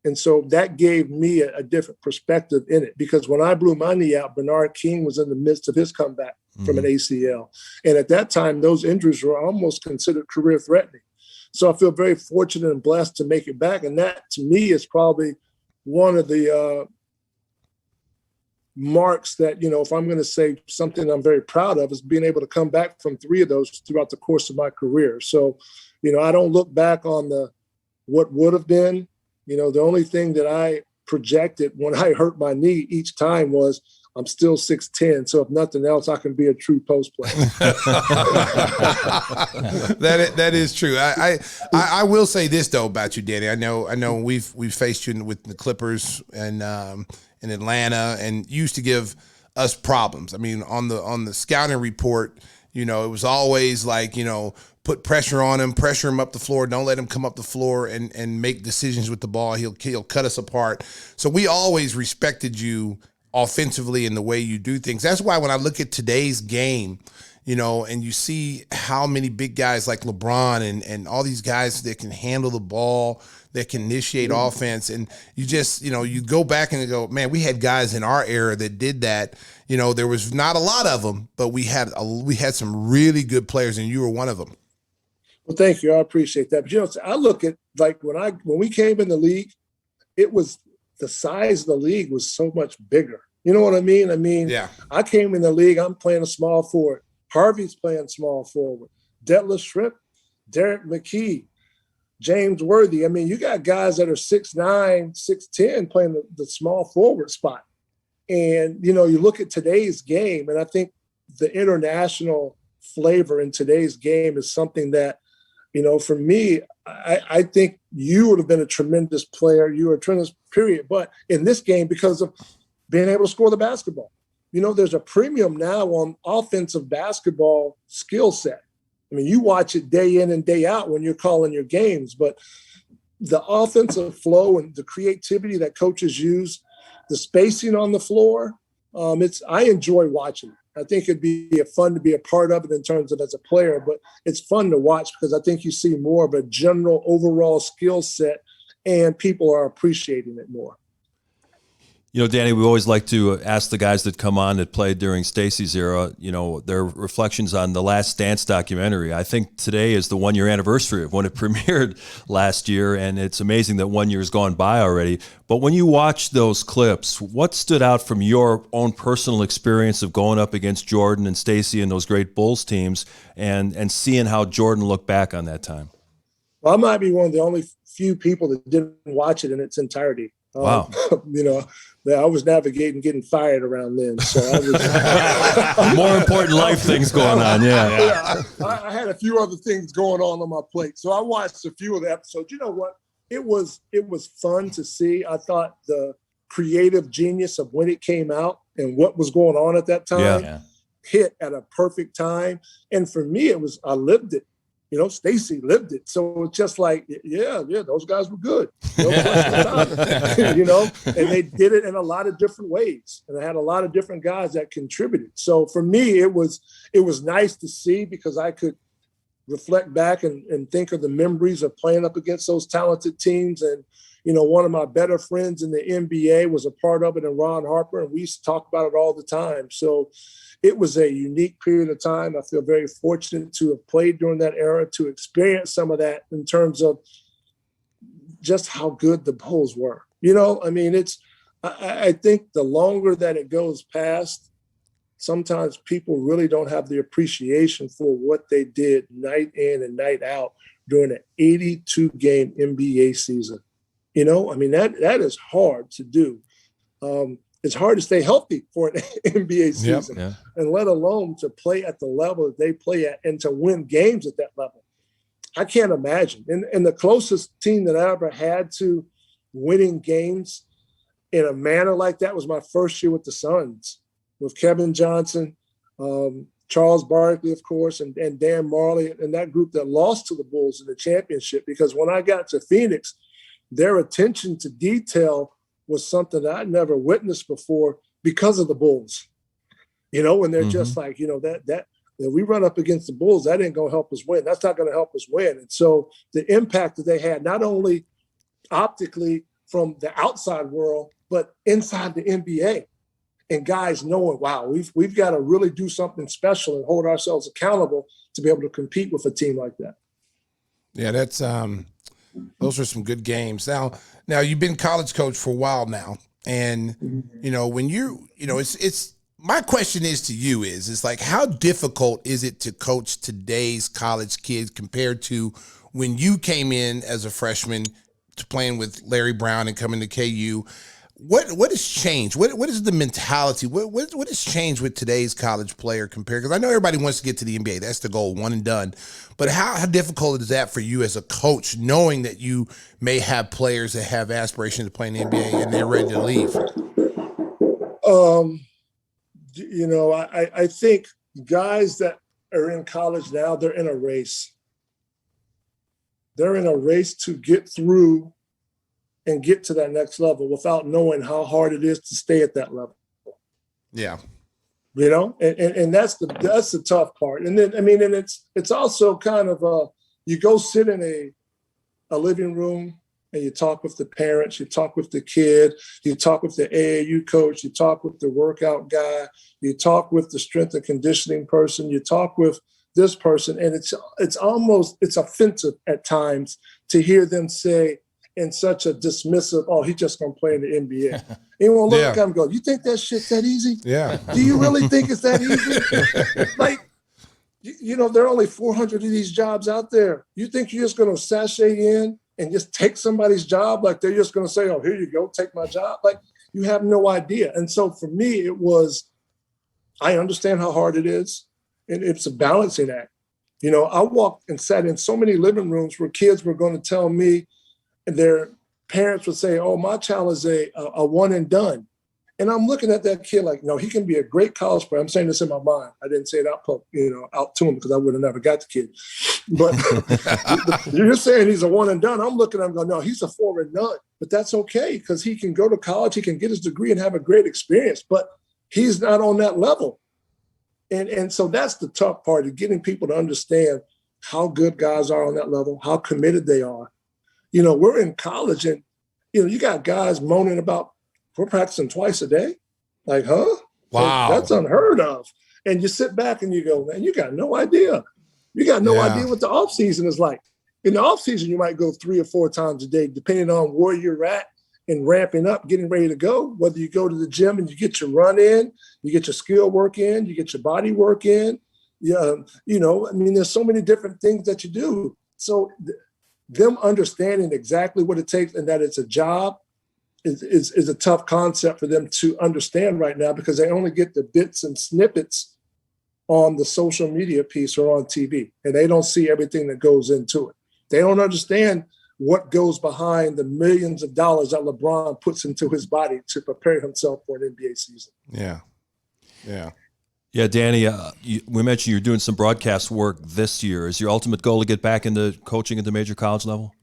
And so that gave me a different perspective in it, because when I blew my knee out, Bernard King was in the midst of his comeback from an ACL. And at that time, those injuries were almost considered career threatening. So I feel very fortunate and blessed to make it back. And that, to me, is probably one of the marks that, if I'm going to say something I'm very proud of, is being able to come back from 3 of those throughout the course of my career. So, I don't look back on what would have been. The only thing that I projected when I hurt my knee each time was, I'm still 6'10", so if nothing else, I can be a true post player. That is true. I will say this though about you, Danny. I know we've faced you with the Clippers and in Atlanta, and you used to give us problems. I mean, on the scouting report, it was always like, put pressure on him, pressure him up the floor. Don't let him come up the floor and make decisions with the ball. He'll cut us apart. So we always respected you offensively in the way you do things. That's why when I look at today's game, and you see how many big guys like LeBron and all these guys that can handle the ball, that can initiate offense, and you just, you go back and you go, man, we had guys in our era that did that. There was not a lot of them, but we had some really good players, and you were one of them. Well, thank you. I appreciate that. But I look at, like, when we came in the league, it was the size of the league was so much bigger. You know what I mean? Yeah. I came in the league, I'm playing a small forward. Harvey's playing small forward. Detlef Schrempf, Derek McKee, James Worthy. I mean, you got guys that are 6'9", 6'10", playing the small forward spot. And, you look at today's game, and I think the international flavor in today's game is something that, for me, I think you would have been a tremendous player. You were a tremendous period. But in this game, because of being able to score the basketball, there's a premium now on offensive basketball skill set. I mean, you watch it day in and day out when you're calling your games, but the offensive flow and the creativity that coaches use, the spacing on the floor, I enjoy watching it. I think it'd be fun to be a part of it in terms of as a player, but it's fun to watch because I think you see more of a general overall skill set and people are appreciating it more. Danny, we always like to ask the guys that come on that played during Stacey's era, their reflections on the Last Dance documentary. I think today is the 1-year anniversary of when it premiered last year, and it's amazing that 1 year has gone by already. But when you watch those clips, what stood out from your own personal experience of going up against Jordan and Stacey and those great Bulls teams and seeing how Jordan looked back on that time? Well, I might be one of the only few people that didn't watch it in its entirety. Wow. I was navigating getting fired around then. So I was more important life things going on. Yeah. I had a few other things going on my plate. So I watched a few of the episodes. You know what? It was fun to see. I thought the creative genius of when it came out and what was going on at that time hit at a perfect time. And for me, I lived it. Stacey lived it. So it's just like, yeah, those guys were good. No question about it. And they did it in a lot of different ways. And I had a lot of different guys that contributed. So for me, it was nice to see because I could reflect back and think of the memories of playing up against those talented teams. And, one of my better friends in the NBA was a part of it, and Ron Harper, and we used to talk about it all the time. So it was a unique period of time. I feel very fortunate to have played during that era, to experience some of that in terms of just how good the Bulls were. I think the longer that it goes past, sometimes people really don't have the appreciation for what they did night in and night out during an 82-game NBA season. That is hard to do. it's hard to stay healthy for an NBA season, yeah. and let alone to play at the level that they play at and to win games at that level. I can't imagine. And the closest team that I ever had to winning games in a manner like that was my first year with the Suns, with Kevin Johnson, Charles Barkley, of course, and Dan Marley, and that group that lost to the Bulls in the championship. Because when I got to Phoenix, their attention to detail was something that I'd never witnessed before because of the Bulls. You know, when they're just like, you know, that we run up against the Bulls, that ain't going to help us win. That's not going to help us win. And so the impact that they had, not only optically from the outside world, but inside the NBA. And guys knowing, wow, we've got to really do something special and hold ourselves accountable to be able to compete with a team like that. Yeah, that's those are some good games. Now you've been college coach for a while now, and you know when it's my question is to you is like how difficult is it to coach today's college kids compared to when you came in as a freshman to playing with Larry Brown and coming to KU? What has changed? What is the mentality? What has changed with today's college player compared? Because I know everybody wants to get to the NBA. That's the goal, one and done. But how difficult is that for you as a coach, knowing that you may have players that have aspirations to play in the NBA and they're ready to leave? You know, I think guys that are in college now, they're in a race. They're in a race to get through and get to that next level without knowing how hard it is to stay at that level. Yeah. You know, and that's the tough part. And then, I mean, and it's also kind of you go sit in a living room and you talk with the parents, you talk with the kid, you talk with the AAU coach, you talk with the workout guy, you talk with the strength and conditioning person, you talk with this person, and it's almost offensive at times to hear them say in such a dismissive, oh, he's just going to play in the NBA. Anyone look at him and go, you think that shit's that easy? Yeah. Do you really think it's that easy? Like, you know, there are only 400 of these jobs out there. You think you're just going to sashay in and just take somebody's job? Like they're just going to say, oh, here you go, take my job. Like you have no idea. And so for me, it was, I understand how hard it is. And it's a balancing act. You know, I walked and sat in so many living rooms where kids were going to tell me, and their parents would say, oh, my child is a one and done. And I'm looking at that kid like, no, he can be a great college player. I'm saying this in my mind. I didn't say it out to him because I would have never got the kid. But you're saying he's a one and done. I'm looking at him going, no, he's a 4 and done. But that's okay because he can go to college, he can get his degree and have a great experience. But he's not on that level. And so that's the tough part of getting people to understand how good guys are on that level, how committed they are. You know, we're in college and, you know, you got guys moaning about we're practicing twice a day. Like, huh? Wow. That's unheard of. And you sit back and you go, man, you got no idea. You got no idea what the off season is like. In the off season, you might go 3 or 4 times a day, depending on where you're at and ramping up, getting ready to go. Whether you go to the gym and you get your run in, you get your skill work in, you get your body work in. Yeah, you know, I mean, there's so many different things that you do. So them understanding exactly what it takes and that it's a job is a tough concept for them to understand right now because they only get the bits and snippets on the social media piece or on TV, and they don't see everything that goes into it. They don't understand what goes behind the millions of dollars that LeBron puts into his body to prepare himself for an NBA season. Yeah. Yeah. Yeah, Danny, we mentioned you're doing some broadcast work this year. Is your ultimate goal to get back into coaching at the major college level?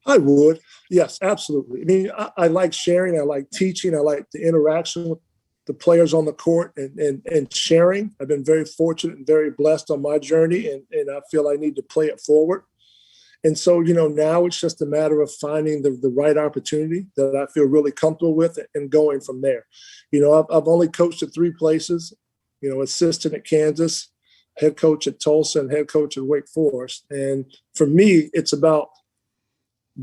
I would. Yes, absolutely. I mean, I like sharing. I like teaching. I like the interaction with the players on the court and sharing. I've been very fortunate and very blessed on my journey, and I feel I need to play it forward. And so, you know, now it's just a matter of finding the right opportunity that I feel really comfortable with and going from there. You know, I've only coached at 3 places, you know, assistant at Kansas, head coach at Tulsa, and head coach at Wake Forest. And for me, it's about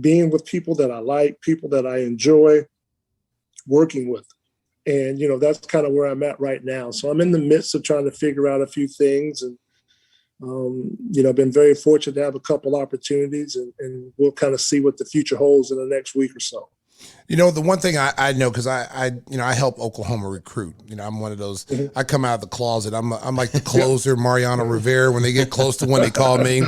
being with people that I like, people that I enjoy working with. And, you know, that's kind of where I'm at right now. So I'm in the midst of trying to figure out a few things. And, you know, I've been very fortunate to have a couple opportunities, and we'll kind of see what the future holds in the next week or so. The one thing I know, because I help Oklahoma recruit. I'm one of those. I come out of the closet. I'm like the closer, Mariano Rivera. When they get close to one, they call me,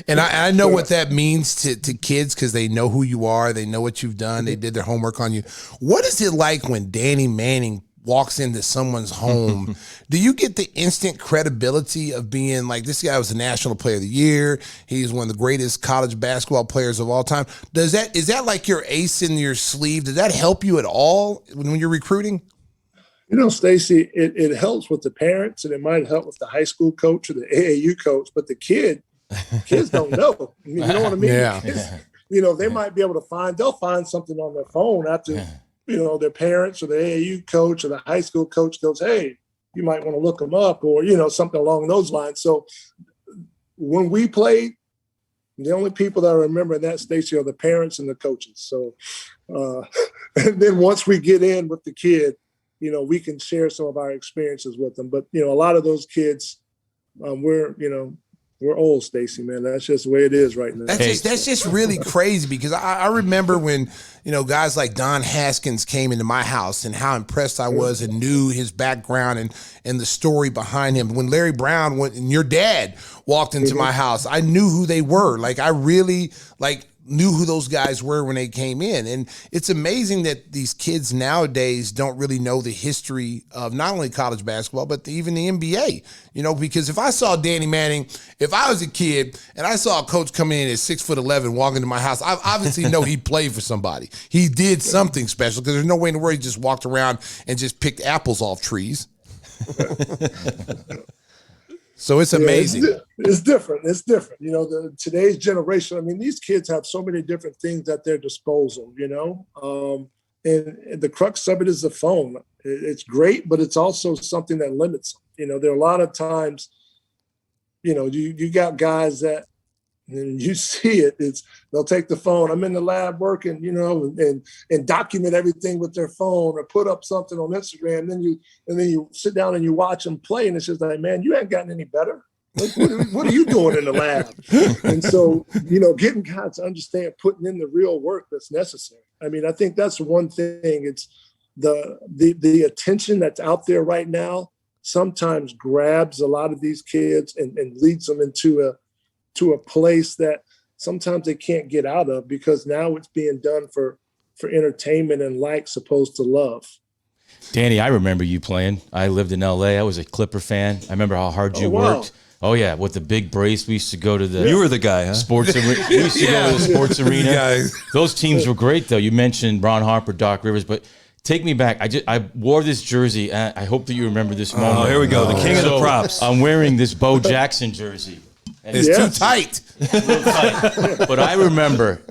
and I know what that means to kids, because they know who you are, they know what you've done, they did their homework on you. What is it like when Danny Manning walks into someone's home? Do you get the instant credibility of being like, this guy was the National Player of the Year, he's one of the greatest college basketball players of all time? Is that like your ace in your sleeve? Does that help you at all when you're recruiting? Stacey, it helps with the parents, and it might help with the high school coach or the AAU coach, but the kids don't know. You know what I mean? Yeah. Kids, they might be able to they'll find something on their phone after their parents or the AAU coach or the high school coach goes, hey, you might want to look them up, or, something along those lines. So when we played, the only people that I remember in that, Stacey, are the parents and the coaches. So, and then once we get in with the kid, we can share some of our experiences with them. But, a lot of those kids, we're old, Stacey, man. That's just the way it is right now. That's just really crazy, because I remember when, guys like Don Haskins came into my house, and how impressed I was and knew his background and the story behind him. When Larry Brown and your dad walked into my house, I knew who they were. Like, I really knew who those guys were when they came in. And it's amazing that these kids nowadays don't really know the history of not only college basketball, but even the NBA, because if I saw Danny Manning, if I was a kid and I saw a coach come in at 6'11", walk into my house, I obviously know he played for somebody. He did something special, because there's no way in the world he just walked around and just picked apples off trees. So it's amazing. It's different. It's different. Today's generation, these kids have so many different things at their disposal, and the crux of it is the phone. It's great, but it's also something that limits them. There are a lot of times, you got guys that, and you see it, they'll take the phone. I'm in the lab working, and document everything with their phone, or put up something on Instagram. And then you sit down and you watch them play, and it's just like, man, you ain't gotten any better. What are you doing in the lab? And so, getting guys to understand putting in the real work that's necessary. I think that's one thing. It's the attention that's out there right now sometimes grabs a lot of these kids and leads them into a place that sometimes they can't get out of, because now it's being done for entertainment and opposed to love. Danny, I remember you playing. I lived in LA. I was a Clipper fan. I remember how hard you worked. Oh yeah, with the big brace, we used to go to the. You were the guy, huh? Sports arena. We used to go to the sports arena. Those teams were great, though. You mentioned Ron Harper, Doc Rivers, but take me back. I wore this jersey. And I hope that you remember this moment. Oh, here we go. The king of the props. I'm wearing this Bo Jackson jersey. And it's too tight. But I remember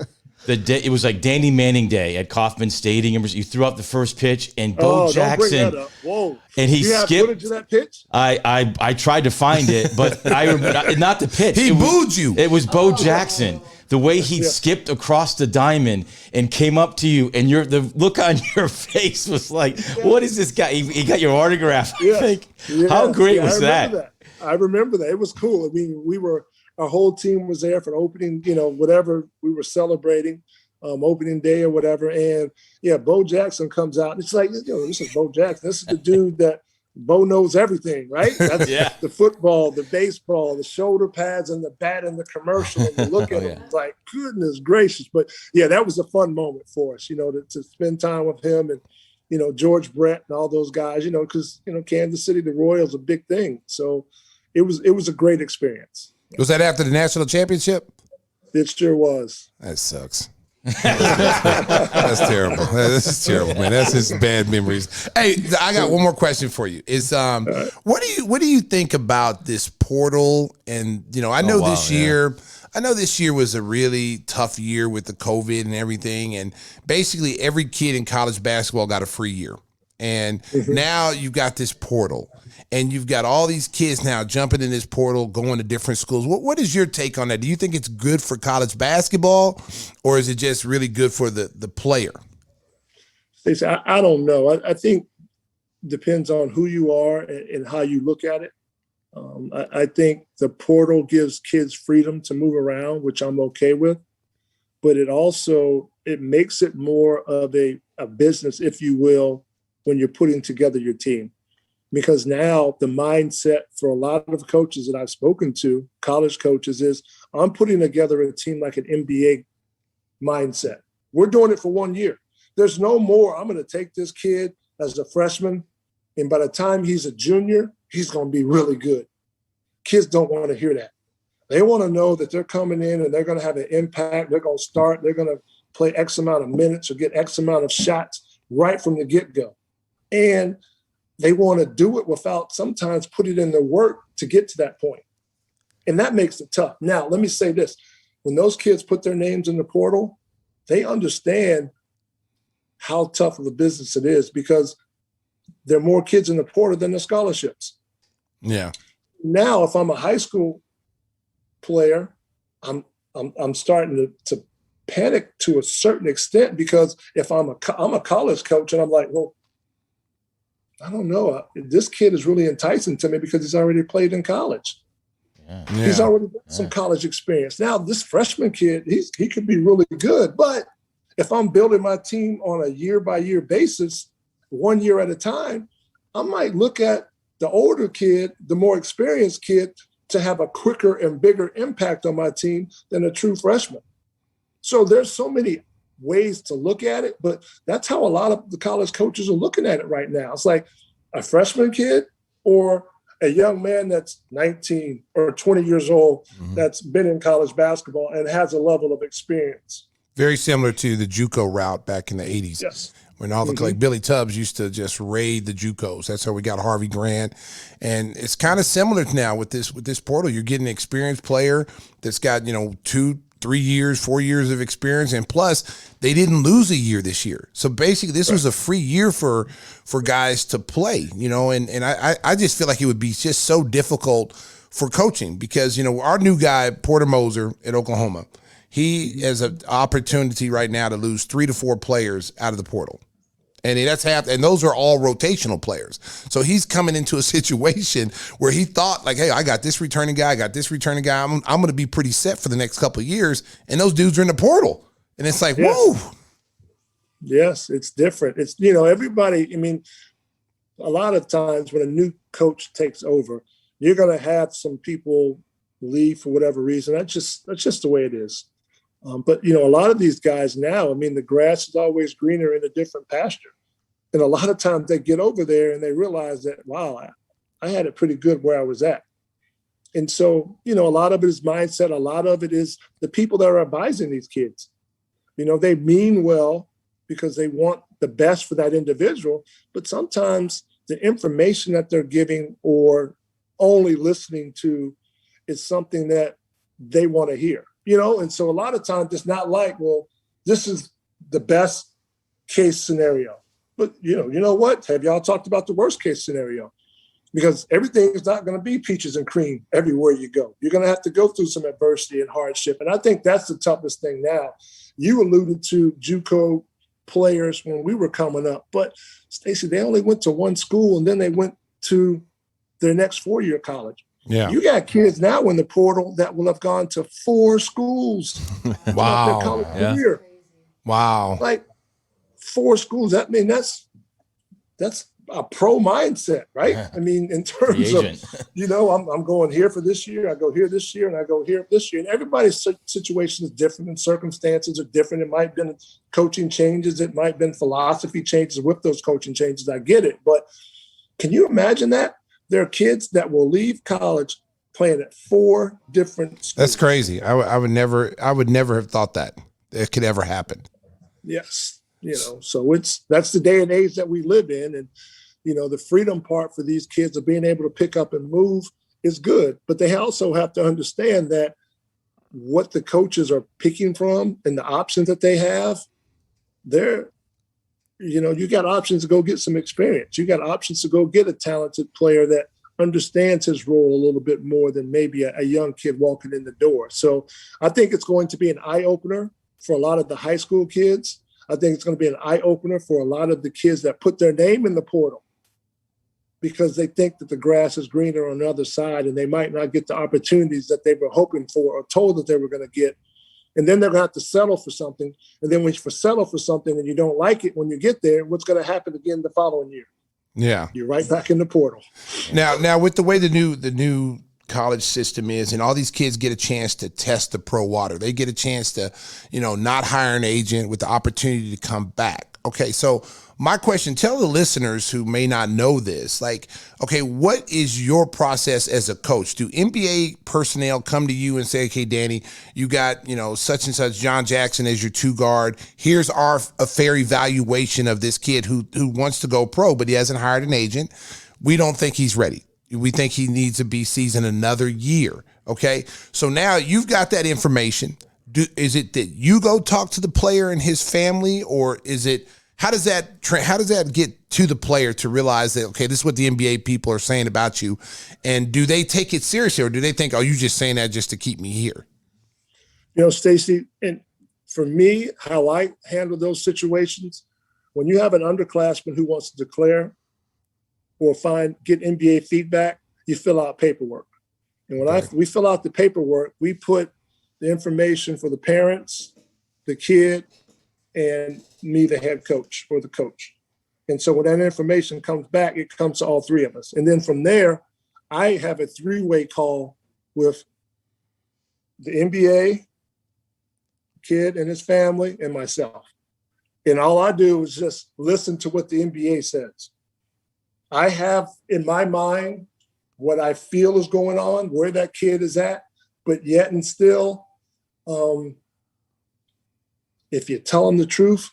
the day. It was like Danny Manning Day at Kauffman Stadium. You threw out the first pitch, and Bo Jackson. Don't bring that up. Whoa! And he skipped. Footage of that pitch? I tried to find it, but I remember not the pitch. He booed you. It was Bo Jackson. The way he skipped across the diamond and came up to you, and the look on your face was like, "What is this guy?" He got your autograph. I think. How great was that? I remember that. It was cool. Our whole team was there for the opening, whatever we were celebrating, opening day or whatever. And Bo Jackson comes out. And it's like, this is Bo Jackson. This is the dude that Bo knows everything, right? That's the football, the baseball, the shoulder pads, and the bat and the commercial. And you look at him, it's like, goodness gracious. But that was a fun moment for us, to spend time with him and, George Brett and all those guys, because, Kansas City, the Royals, a big thing. So it was a great experience. Was that after the national championship? It sure was. That sucks. That's terrible. This is terrible, man. That's just bad memories. Hey, I got one more question for you. Is what do you think about this portal? And I know this year was a really tough year with the COVID and everything, and basically every kid in college basketball got a free year. And now you've got this portal, and you've got all these kids now jumping in this portal, going to different schools. What is your take on that? Do you think it's good for college basketball, or is it just really good for the player? I don't know. I think it depends on who you are and how you look at it. I think the portal gives kids freedom to move around, which I'm okay with. but it makes it more of a business, if you will, when you're putting together your team. Because now the mindset for a lot of coaches that I've spoken to, college coaches, is I'm putting together a team like an NBA mindset. We're doing it for 1 year. There's no more, I'm going to take this kid as a freshman, and by the time he's a junior, he's going to be really good. Kids don't want to hear that. They want to know that they're coming in and they're going to have an impact. They're going to start. They're going to play X amount of minutes or get X amount of shots right from the get-go. And they want to do it without sometimes putting in the work to get to that point. And that makes it tough. Now, let me say this. When those kids put their names in the portal, they understand how tough of a business it is because there are more kids in the portal than the scholarships. Yeah. Now, if I'm a high school player, I'm starting to panic to a certain extent because if I'm a college coach and I'm like, well, I don't know. This kid is really enticing to me because he's already played in college. Yeah. He's already got some college experience. Now, this freshman kid, he could be really good. But if I'm building my team on a year-by-year basis, 1 year at a time, I might look at the older kid, the more experienced kid, to have a quicker and bigger impact on my team than a true freshman. So there's so many ways to look at it, but that's how a lot of the college coaches are looking at it right now. It's like a freshman kid or a young man that's 19 or 20 years old that's been in college basketball and has a level of experience. Very similar to the JUCO route back in the 80s. Yes. When all the like Billy Tubbs used to just raid the JUCOs. That's how we got Harvey Grant. And it's kind of similar now with this portal. You're getting an experienced player that's got, 2, 3 years, 4 years of experience, and plus they didn't lose a year this year. So basically this was a free year for guys to play, and I just feel like it would be just so difficult for coaching because, our new guy, Porter Moser at Oklahoma, he has an opportunity right now to lose 3 to 4 players out of the portal. And that's half, and those are all rotational players. So he's coming into a situation where he thought, like, hey, I got this returning guy, I'm going to be pretty set for the next couple of years. And those dudes are in the portal. And it's like, whoa. Yes, it's different. It's, everybody, a lot of times when a new coach takes over, you're going to have some people leave for whatever reason. That's just the way it is. But, a lot of these guys now, the grass is always greener in a different pasture. And a lot of times they get over there and they realize that, wow, I had it pretty good where I was at. And so, a lot of it is mindset. A lot of it is the people that are advising these kids. They mean well because they want the best for that individual. But sometimes the information that they're giving or only listening to is something that they want to hear. And so a lot of times it's not like, well, this is the best case scenario. But, you know what? Have y'all talked about the worst case scenario? Because everything is not going to be peaches and cream everywhere you go. You're going to have to go through some adversity and hardship. And I think that's the toughest thing now. You alluded to JUCO players when we were coming up. But, Stacey, they only went to one school and then they went to their next 4-year college. Yeah. You got kids now in the portal that will have gone to 4 schools. Wow. Their college career. Wow. Like 4 schools. That's a pro mindset, right? In terms of, I'm going here for this year. I go here this year and I go here this year. And everybody's situation is different and circumstances are different. It might have been coaching changes. It might have been philosophy changes with those coaching changes. I get it. But can you imagine that? There are kids that will leave college playing at 4 different schools. That's crazy. I would never have thought that it could ever happen. Yes. So that's the day and age that we live in. And, the freedom part for these kids of being able to pick up and move is good. But they also have to understand that what the coaches are picking from and the options that they have, you got options to go get some experience. You got options to go get a talented player that understands his role a little bit more than maybe a young kid walking in the door. So I think it's going to be an eye-opener for a lot of the high school kids. I think it's going to be an eye-opener for a lot of the kids that put their name in the portal because they think that the grass is greener on the other side and they might not get the opportunities that they were hoping for or told that they were going to get And then they're going to have to settle for something. And then when you settle for something and you don't like it, when you get there, what's going to happen again the following year? Yeah. You're right back in the portal. Now with the way the new college system is, and all these kids get a chance to test the pro water. They get a chance to, not hire an agent with the opportunity to come back. Okay, so my question, tell the listeners who may not know this, okay, what is your process as a coach? Do NBA personnel come to you and say, okay, Danny, you got, such and such John Jackson as your 2 guard. Here's a fair evaluation of this kid who wants to go pro, but he hasn't hired an agent. We don't think he's ready. We think he needs to be seasoned another year. Okay, so now you've got that information. Is it that you go talk to the player and his family, or is it, how does that get to the player to realize that, okay, this is what the NBA people are saying about you? And do they take it seriously, or do they think, oh, you're just saying that just to keep me here? Stacey, and for me, how I handle those situations, when you have an underclassman who wants to declare or get NBA feedback, you fill out paperwork. And when we fill out the paperwork, we put the information for the parents, the kid, and me, the head coach or the coach. And so when that information comes back, it comes to all 3 of us. And then from there, I have a 3-way call with the NBA, kid and his family, and myself. And all I do is just listen to what the NBA says. I have in my mind what I feel is going on, where that kid is at, but yet and still, if you tell them the truth,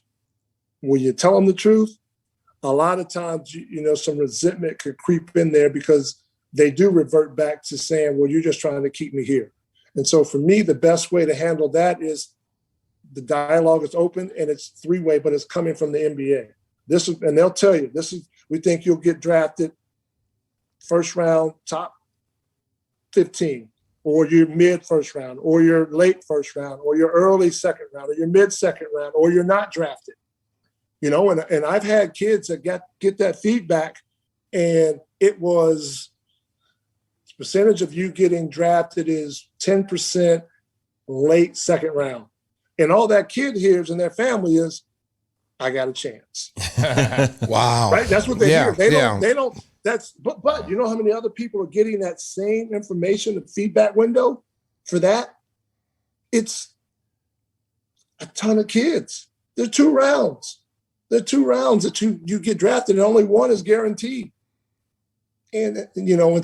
will you tell them the truth? A lot of times, some resentment could creep in there because they do revert back to saying, well, you're just trying to keep me here. And so for me, the best way to handle that is the dialogue is open and it's 3-way, but it's coming from the NBA. And they'll tell you, we think you'll get drafted first round, top 15. Or you're mid first round, or you're late first round, or you're early second round, or you're mid second round, or you're not drafted. And I've had kids that get that feedback, and it was the percentage of you getting drafted is 10% late second round. And all that kid hears in their family is, I got a chance. Wow. Right? That's what they hear. They don't. But you know how many other people are getting that same information, the feedback window for that? It's a ton of kids. There are 2 rounds. There are 2 rounds that you get drafted, and only 1 is guaranteed. And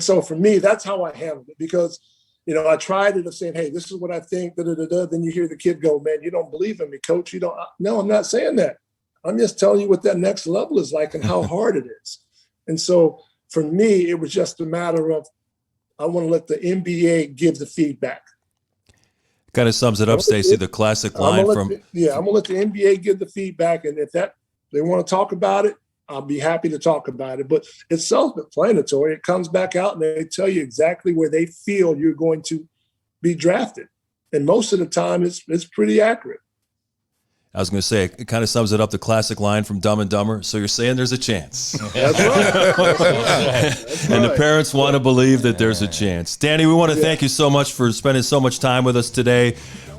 so for me, that's how I handled it, because, I tried it of saying, hey, this is what I think, Then you hear the kid go, man, you don't believe in me, coach. No, I'm not saying that. I'm just telling you what that next level is like and how hard it is. And so for me, it was just a matter of, I want to let the NBA give the feedback. Kind of sums it up, Stacey, the classic line I'm going to let the NBA give the feedback. And if they want to talk about it, I'll be happy to talk about it. But it's self-explanatory. It comes back out and they tell you exactly where they feel you're going to be drafted. And most of the time, it's pretty accurate. I was going to say, it kind of sums it up, the classic line from Dumb and Dumber. So you're saying there's a chance. That's right. That's right. And the parents want to believe that there's a chance. Danny, we want to thank you so much for spending so much time with us today.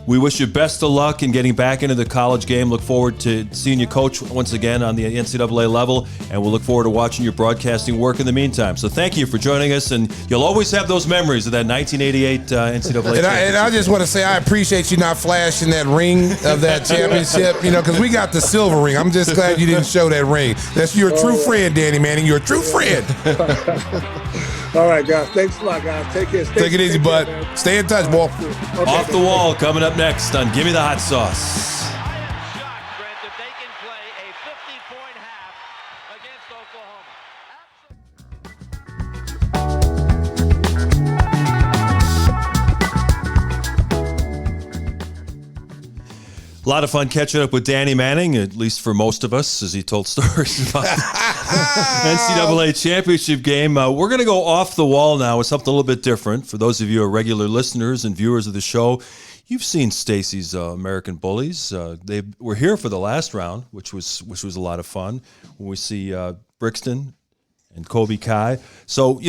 We wish you best of luck in getting back into the college game. Look forward to seeing you coach once again on the NCAA level, and we'll look forward to watching your broadcasting work in the meantime. So thank you for joining us, and you'll always have those memories of that 1988 NCAA championship. And I just want to say I appreciate you not flashing that ring of that championship, because we got the silver ring. I'm just glad you didn't show that ring. That's your true friend, Danny Manning. You're a true friend. All right, guys. Thanks a lot, guys. Take care. Take it easy, bud. Stay in touch, boy. Okay, Off the wall coming up next on Gimme the Hot Sauce. Shocked, Brent, that they can play a 50-point half against A lot of fun catching up with Danny Manning, at least for most of us, as he told stories about the NCAA Championship game. We're going to go off the wall now with something a little bit different. For those of you who are regular listeners and viewers of the show, you've seen Stacey's American Bullies. They were here for the last round, which was a lot of fun. When we see Brixton and Kobe Kai. So,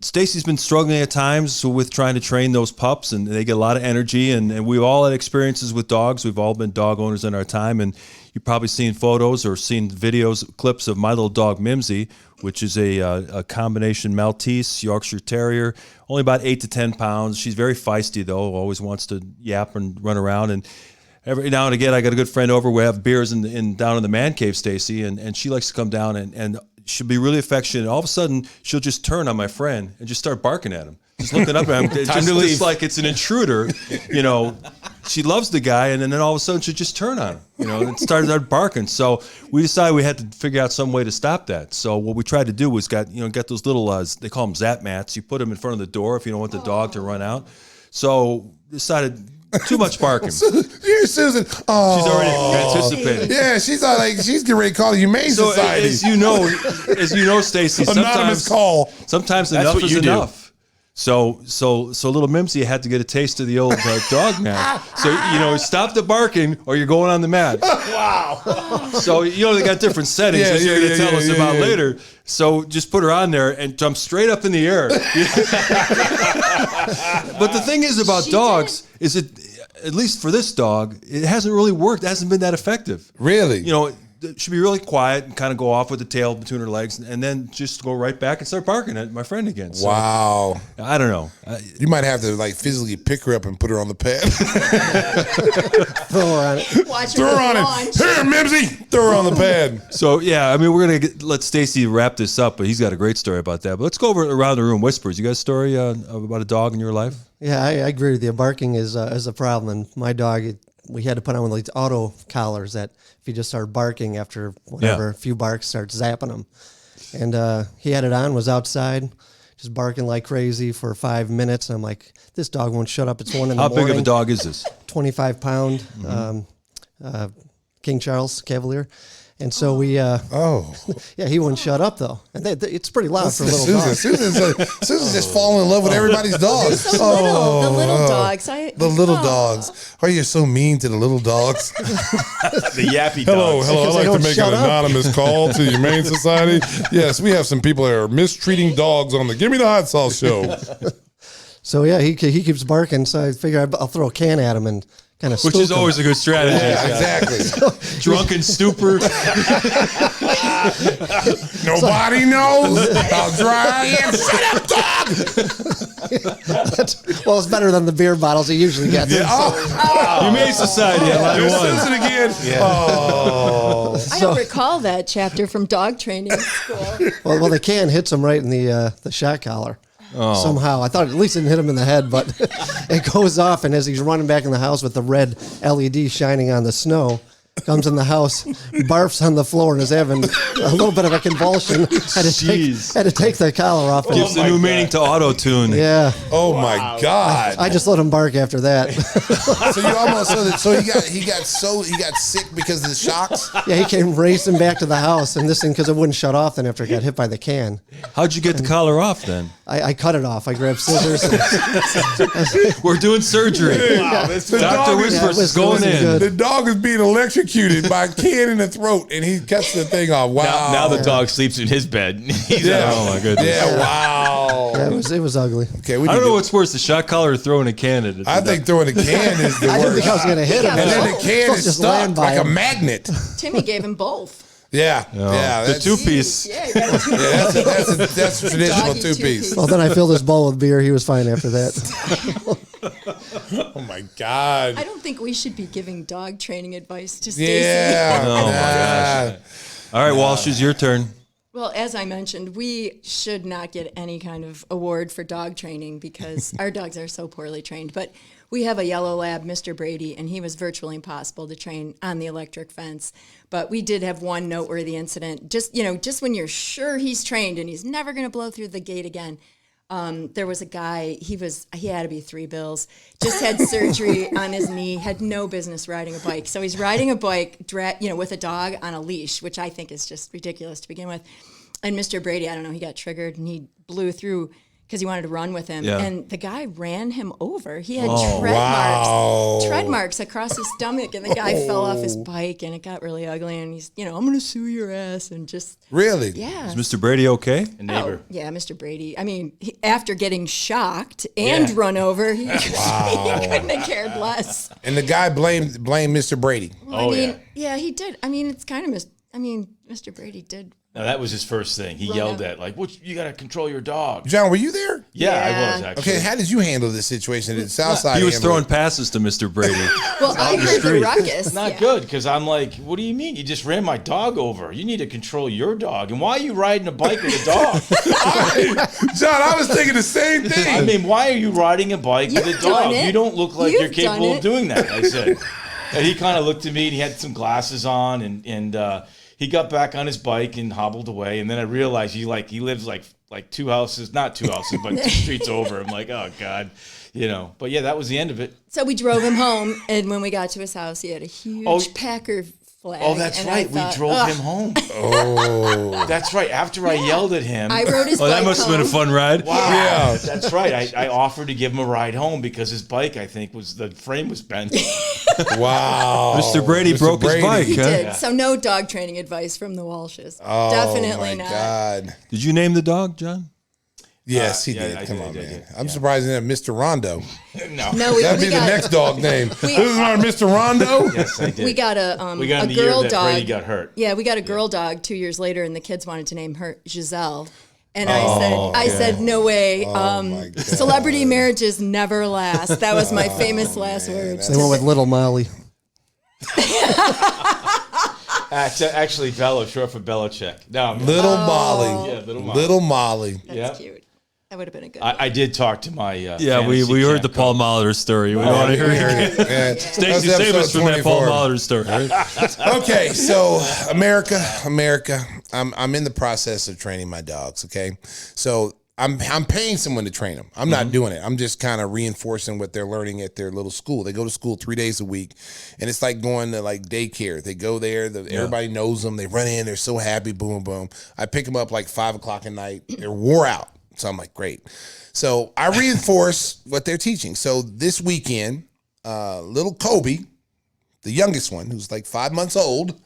Stacy's been struggling at times with trying to train those pups, and they get a lot of energy. And we've all had experiences with dogs. We've all been dog owners in our time, and you've probably seen photos or seen videos, clips of my little dog Mimsy, which is a combination Maltese Yorkshire Terrier, only about 8 to 10 pounds. She's very feisty though, always wants to yap and run around. And every now and again, I got a good friend over. We have beers down in the man cave, Stacy, and she likes to come down and she'll be really affectionate. And all of a sudden, she'll just turn on my friend and just start barking at him, just looking up at him, just like it's an intruder. You know, she loves the guy, and then all of a sudden she'll just turn on him. You know, and start barking. So we decided we had to figure out some way to stop that. So what we tried to do was got those little they call them zap mats. You put them in front of the door if you don't want the dog to run out. So decided. Too much barking. Here's Susan. Oh, she's already anticipating. Yeah, she's she's getting ready to call the Humane Society. As you know, Stacy. Anonymous call. Sometimes enough is enough. So little Mimsy had to get a taste of the old dog mat. So stop the barking, or you're going on the mat. Wow. So they got different settings, as you're going to tell us about later. So just put her on there and jump straight up in the air. But the thing is about dogs is at least for this dog, it hasn't really worked. It hasn't been that effective. Really? It should be really quiet and kind of go off with the tail between her legs and then just go right back and start barking at my friend again. So, wow. I don't know. You might have to physically pick her up and put her on the pad. Throw her on it. Watch Throw her on it. Here, Mimsy. Throw her on the pad. So, yeah, I mean, we're going to let Stacy wrap this up, but he's got a great story about that. But let's go around the room. Whispers, you got a story about a dog in your life? Yeah, I agree with you. Barking is a problem. And my dog, we had to put on one of these auto collars that if he just started barking after a few barks, starts zapping him. And he had it on, was outside, just barking like crazy for 5 minutes. And I'm like, this dog won't shut up. It's 1 in the morning. How big of a dog is this? 25-pound King Charles Cavalier. And so we, he wouldn't shut up though. And it's pretty loud for a little dog. Susan's just falling in love with everybody's dogs. So little, the little dogs. The little dogs. Why are you so mean to the little dogs? The yappy Hello. dogs. I'd like to make an shut up. anonymous call to the Humane Society. Yes, we have some people that are mistreating dogs on the Give Me the Hot Sauce show. So yeah, he keeps barking. So I figure I'll throw a can at him and kind of Which is always a good strategy. Yeah, exactly. Drunken stupor. Nobody knows how dry I am. Shut up, dog! Well, it's better than the beer bottles he usually gets. Humane Society on line There's 1. Susan again. Yeah. Oh. I don't recall that chapter from dog training school. Well, the can hits him right in the shot collar. Somehow. I thought at least it didn't hit him in the head, but it goes off, and as he's running back in the house with the red LED shining on the snow, comes in the house, barfs on the floor, and is having a little bit of a convulsion. Had to take the collar off. Gives the new meaning to auto-tune. Yeah. Oh my God! I just let him bark after that. So you almost he got sick because of the shocks. Yeah, he came racing back to the house, and this thing, because it wouldn't shut off then after it got hit by the can. How'd you get the collar off then? I cut it off. I grabbed scissors. We're doing surgery. Wow, Dr. Whispers is going in. good. The dog is being electrocuted by a can in the throat, and he cuts the thing off. Wow! Now the dog sleeps in his bed. He's Oh my goodness. Yeah. Wow. Yeah, it was ugly. Okay. I don't know what's worse, the shot collar or throwing a can at it. I think throwing a can is the I didn't think I was worst. going to hit him. And then the can is Just stuck land by like a him. magnet. Timmy gave him both. Yeah. The That's, two-piece. Yeah, you got two. that's a traditional Doggy two-piece. two-piece. Well, then I filled his bowl with beer. He was fine after that. Oh my God. I don't think we should be giving dog training advice to Stacey. Yeah. Oh my gosh. All right, Walsh, it's your turn. Well, as I mentioned, we should not get any kind of award for dog training because our dogs are so poorly trained. But we have a yellow lab, Mr. Brady, and he was virtually impossible to train on the electric fence. But we did have one noteworthy incident. Just when you're sure he's trained and he's never going to blow through the gate again. There was a guy, he had to be $3 bills, just had surgery on his knee, had no business riding a bike. So he's riding a bike, with a dog on a leash, which I think is just ridiculous to begin with. And Mr. Brady, I don't know, he got triggered and he blew through because he wanted to run with him. Yeah. And the guy ran him over. He had tread marks across his stomach, and the guy fell off his bike, and it got really ugly. And he's, I'm going to sue your ass, and just Really? yeah. Is Mr. Brady okay? A neighbor. Oh, yeah, Mr. Brady. I mean, after getting shocked and run over, he couldn't have cared less. And the guy blamed Mr. Brady. Well, yeah, he did. I mean, it's kind of Mr. Brady did. No, that was his first thing. He yelled at, like, "What? You got to control your dog." John, were you there? Yeah, I Yeah. was actually. Okay, how did you handle this situation at the Southside? He was Ambulance? throwing passes to Mr. Brady. Well, I heard the ruckus. It's not good because I'm like, what do you mean? You just ran my dog over. You need to control your dog. And why are you riding a bike with a dog? John, I was thinking the same thing. I mean, why are you riding a bike with a You've done dog? it. You don't look like You've you're capable done of doing that. I said. And he kind of looked at me and he had some glasses on and he got back on his bike and hobbled away. And then I realized he lives like two houses, not two houses, but 2 streets over. I'm like, oh God, But yeah, that was the end of it. So we drove him home, and when we got to his house, he had a huge Packer flag. Oh, that's and right. I thought, we drove him home. Oh, That's right. After I yelled at him. I rode his bike That must have been a home. fun ride. Wow. Yeah. That's right. I offered to give him a ride home because his bike, I think, the frame was bent. wow. Mr. Brady broke his bike, He huh? did. So no dog training advice from the Walshes. Oh, Definitely my not. God. Did you name the dog, John? Yes, he yeah, did. I Come did, on, I man. did. I'm surprised he didn't have Mr. Rondo. No. No, we, That'd we be the got next dog name. We- This is our Mr. Rondo. Yes, I did. we got a We got in a the year girl that dog. Brady got hurt. Yeah, we got a girl dog 2 years later, and the kids wanted to name her Giselle. And I said, no way. my God. Celebrity marriages never last. That was my famous last words. They went with Little Molly. Actually, Bello, short for Belichick. No, Little Molly. Yeah, Little Molly. Little Molly. That's Yeah. cute. That would have been a good I did talk to my Yeah, we fantasy heard the camp Paul coach. Molitor story. We want to hear it. Yeah. Stacey, That was save us episode from that Paul 24. Molitor story. Right? Okay, so America, I'm in the process of training my dogs. Okay, so I'm paying someone to train them. I'm not doing it. I'm just kind of reinforcing what they're learning at their little school. They go to school 3 days a week, and it's like going to like daycare. They go there. Everybody knows them. They run in. They're so happy. Boom, boom. I pick them up like 5 o'clock at night. They're wore out. So I'm like, great. So I reinforce what they're teaching. So this weekend, little Kobe, the youngest one, who's like 5 months old,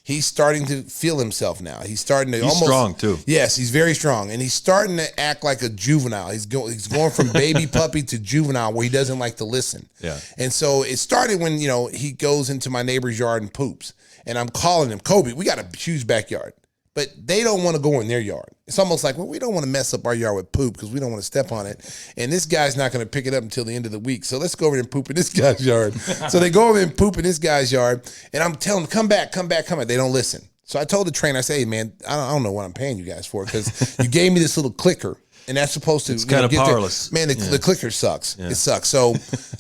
he's starting to feel himself now. He's starting to He's strong, too. Yes, he's very strong, and he's starting to act like a juvenile. He's going from baby puppy to juvenile, where he doesn't like to listen. Yeah. And so it started when he goes into my neighbor's yard and poops, and I'm calling him, Kobe, we got a huge backyard, but they don't want to go in their yard. It's almost like, well, we don't want to mess up our yard with poop because we don't want to step on it. And this guy's not going to pick it up until the end of the week. So let's go over and poop in this guy's yard. So they go over and poop in this guy's yard. And I'm telling them, come back. They don't listen. So I told the trainer, I say, hey, man, I don't know what I'm paying you guys for because you gave me this little clicker. And that's supposed to. It's kind of powerless. Man, the clicker sucks. Yeah. It sucks. So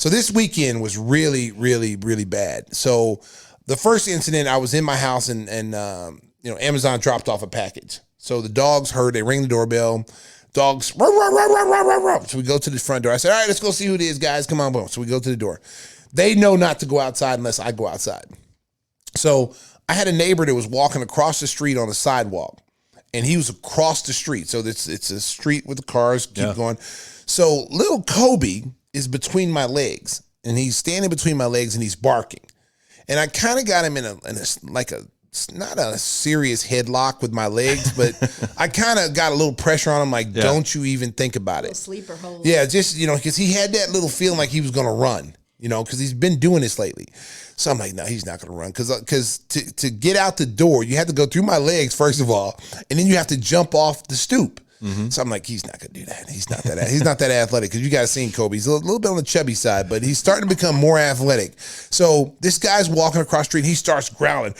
this weekend was really, really, really bad. So the first incident, I was in my house and Amazon dropped off a package. So the dogs heard, they ring the doorbell. Dogs, rah, rah, rah, rah, rah, rah, rah. So we go to the front door. I said, all right, let's go see who it is, guys. Come on, boom. So we go to the door. They know not to go outside unless I go outside. So I had a neighbor that was walking across the street on the sidewalk, and he was across the street. So it's a street with the cars keep going. So little Kobe is between my legs, and he's standing between my legs, and he's barking. And I kind of got him in a not a serious headlock with my legs, but I kind of got a little pressure on him, like, don't you even think about it. Sleeper hold. Yeah, just, because he had that little feeling like he was going to run, because he's been doing this lately. So I'm like, no, he's not going to run. Because to get out the door, you have to go through my legs, first of all, and then you have to jump off the stoop. Mm-hmm. So I'm like, he's not going to do that. He's not that athletic. Because you guys seen Kobe. He's a little bit on the chubby side, but he's starting to become more athletic. So this guy's walking across the street. He starts growling.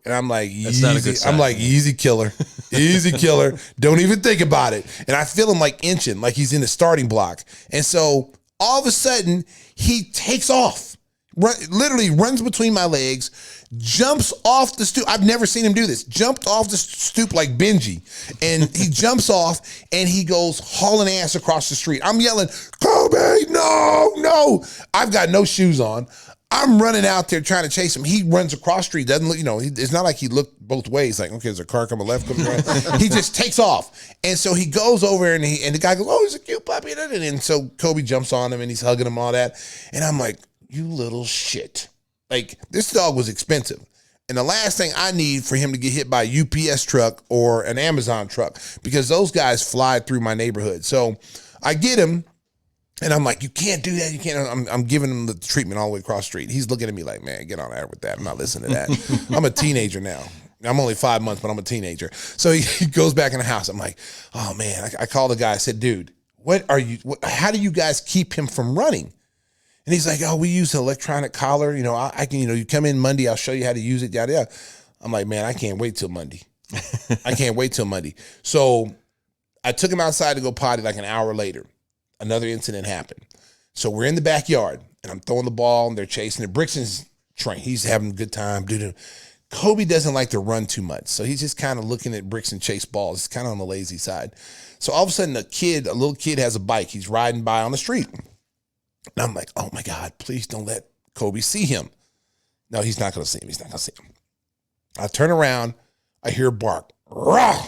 And I'm like, That's not a good sign. I'm like, easy killer. Easy killer. Don't even think about it. And I feel him like inching, like he's in the starting block. And so all of a sudden, he takes off. Literally runs between my legs, jumps off the stoop. I've never seen him do this. Jumped off the stoop like Benji. And he jumps off and he goes hauling ass across the street. I'm yelling, Kobe, no. I've got no shoes on. I'm running out there trying to chase him. He runs across the street. Doesn't look, it's not like he looked both ways. Like, okay, there's a car coming left, coming right. He just takes off. And so he goes over and the guy goes, oh, he's a cute puppy. And so Kobe jumps on him and he's hugging him, all that. And I'm like, you little shit. Like, this dog was expensive. And the last thing I need for him to get hit by a UPS truck or an Amazon truck, because those guys fly through my neighborhood. So I get him. And I'm like, you can't do that. You can't. I'm giving him the treatment all the way across the street. He's looking at me like, man, get on there with that. I'm not listening to that. I'm a teenager now. I'm only 5 months, but I'm a teenager. So he goes back in the house. I'm like, oh, man. I called the guy. I said, dude, how do you guys keep him from running? And he's like, oh, we use an electronic collar. I can, you come in Monday. I'll show you how to use it, yada, yada. I'm like, man, I can't wait till Monday. I can't wait till Monday. So I took him outside to go potty like an hour later. Another incident happened. So we're in the backyard, and I'm throwing the ball, and they're chasing it. Brixton's train. He's having a good time. Kobe doesn't like to run too much, so he's just kind of looking at Brixton chase balls. It's kind of on the lazy side. So all of a sudden, a little kid has a bike. He's riding by on the street. And I'm like, oh, my God, please don't let Kobe see him. No, he's not going to see him. He's not going to see him. I turn around. I hear a bark. Rah!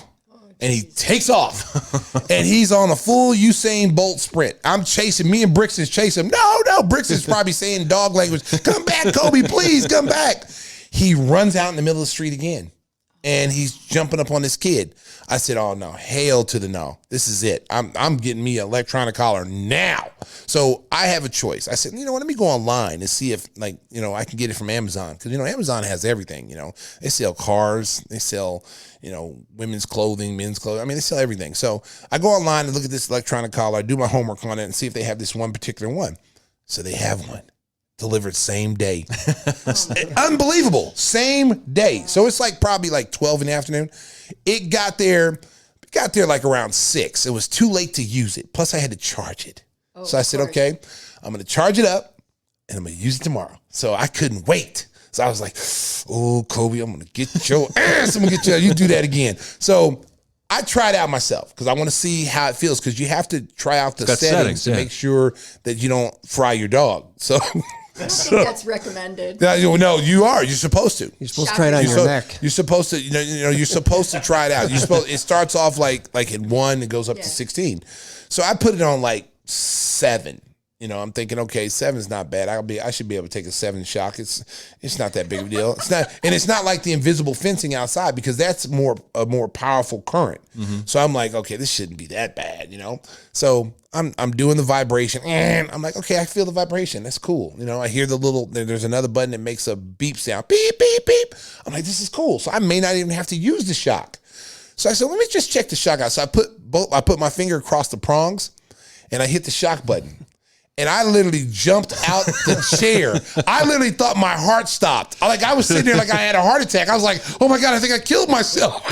And he takes off, and he's on a full Usain Bolt sprint. I'm chasing, me and Brixton's chasing him. No, Brixton's probably saying dog language. Come back, Kobe, please come back. He runs out in the middle of the street again, and he's jumping up on this kid. I said, oh, no, hail to the no. This is it. I'm getting me an electronic collar now. So I have a choice. I said, let me go online and see if, I can get it from Amazon. Because, Amazon has everything, They sell cars. They sell, women's clothing, men's clothing. I mean, they sell everything. So I go online and look at this electronic collar. I do my homework on it and see if they have this one particular one. So they have one. Delivered same day. Unbelievable. Same day. So it's probably 12 in the afternoon. It got there like around 6. It was too late to use it. Plus I had to charge it. So I said, okay, I'm going to charge it up and I'm going to use it tomorrow. So I couldn't wait. So I was like, oh, Kobe, I'm going to get your ass. I'm going to get you do that again. So I tried out myself because I want to see how it feels, because you have to try out the settings to make sure that you don't fry your dog. So I think that's recommended. No, you are. You're supposed to. You're supposed to try it on your neck. You're supposed to. You're supposed to try it out. It starts off like in 1, it goes up to 16. So I put it on 7. I'm thinking, okay, 7's not bad. I should be able to take a 7 shock. It's not that big of a deal. It's not like the invisible fencing outside, because that's a more powerful current. Mm-hmm. So I'm like, okay, this shouldn't be that bad, So I'm doing the vibration, and I'm like, okay, I feel the vibration. That's cool. I hear there's another button that makes a beep sound, beep, beep, beep. I'm like, this is cool. So I may not even have to use the shock. So I said, let me just check the shock out. So I put my finger across the prongs, and I hit the shock button. And I literally jumped out the chair. I literally thought my heart stopped. I was sitting there like I had a heart attack. I was like, oh my God, I think I killed myself.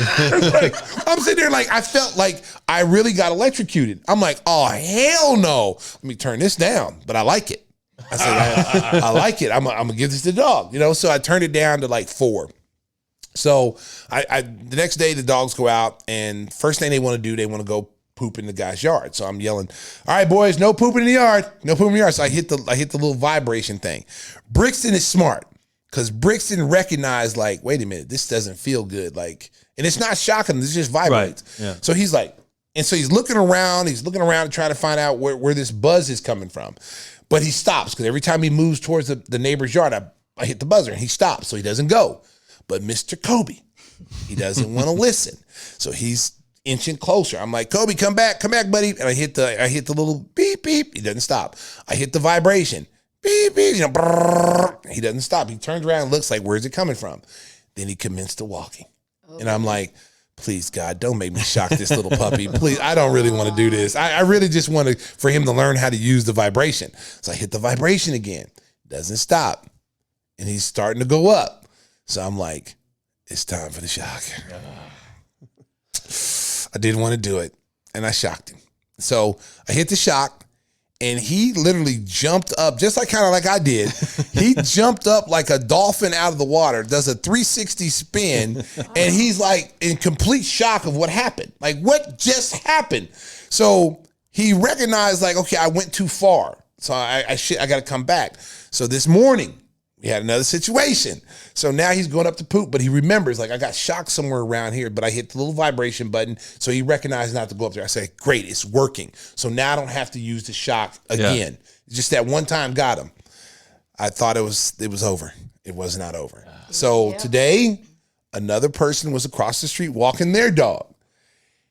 I'm sitting there I felt like I really got electrocuted. I'm like, oh, hell no. Let me turn this down. But I like it. I said, I like it. I'm going to give this to the dog. So I turned it down to 4. So the next day the dogs go out, and first thing they want to do, they want to go poop in the guy's yard. So I'm yelling, all right, boys, no pooping in the yard. No pooping in the yard. So I hit the little vibration thing. Brixton is smart, because Brixton recognized, wait a minute, this doesn't feel good. And it's not shocking. This just vibrates. Right. Yeah. So he's he's looking around. He's looking around to try to find out where this buzz is coming from. But he stops, because every time he moves towards the neighbor's yard, I hit the buzzer, and he stops. So he doesn't go. But Mr. Kobe, he doesn't want to listen. So he's inching closer. I'm like, Kobe, come back, buddy. And I hit the little beep, beep. He doesn't stop. I hit the vibration. Beep, beep. He doesn't stop. He turns around and looks like, where's it coming from? Then he commenced to walking. Okay. And I'm like, please, God, don't make me shock this little puppy. Please, I don't really want to do this. I really just want for him to learn how to use the vibration. So I hit the vibration again. Doesn't stop. And he's starting to go up. So I'm like, it's time for the shock. I didn't want to do it, and I shocked him. So I hit the shock, and he literally jumped up, just kind of like I did. He jumped up like a dolphin out of the water, does a 360 spin, and he's in complete shock of what happened. What just happened? So he recognized, okay, I went too far. So I got to come back. So this morning, we had another situation. So now he's going up to poop, but he remembers, like, I got shocked somewhere around here, but I hit the little vibration button, so he recognized not to go up there. I say, great, it's working. So now I don't have to use the shock again. Just that one time got him. I thought it was over. It was not over. So today, another person was across the street walking their dog.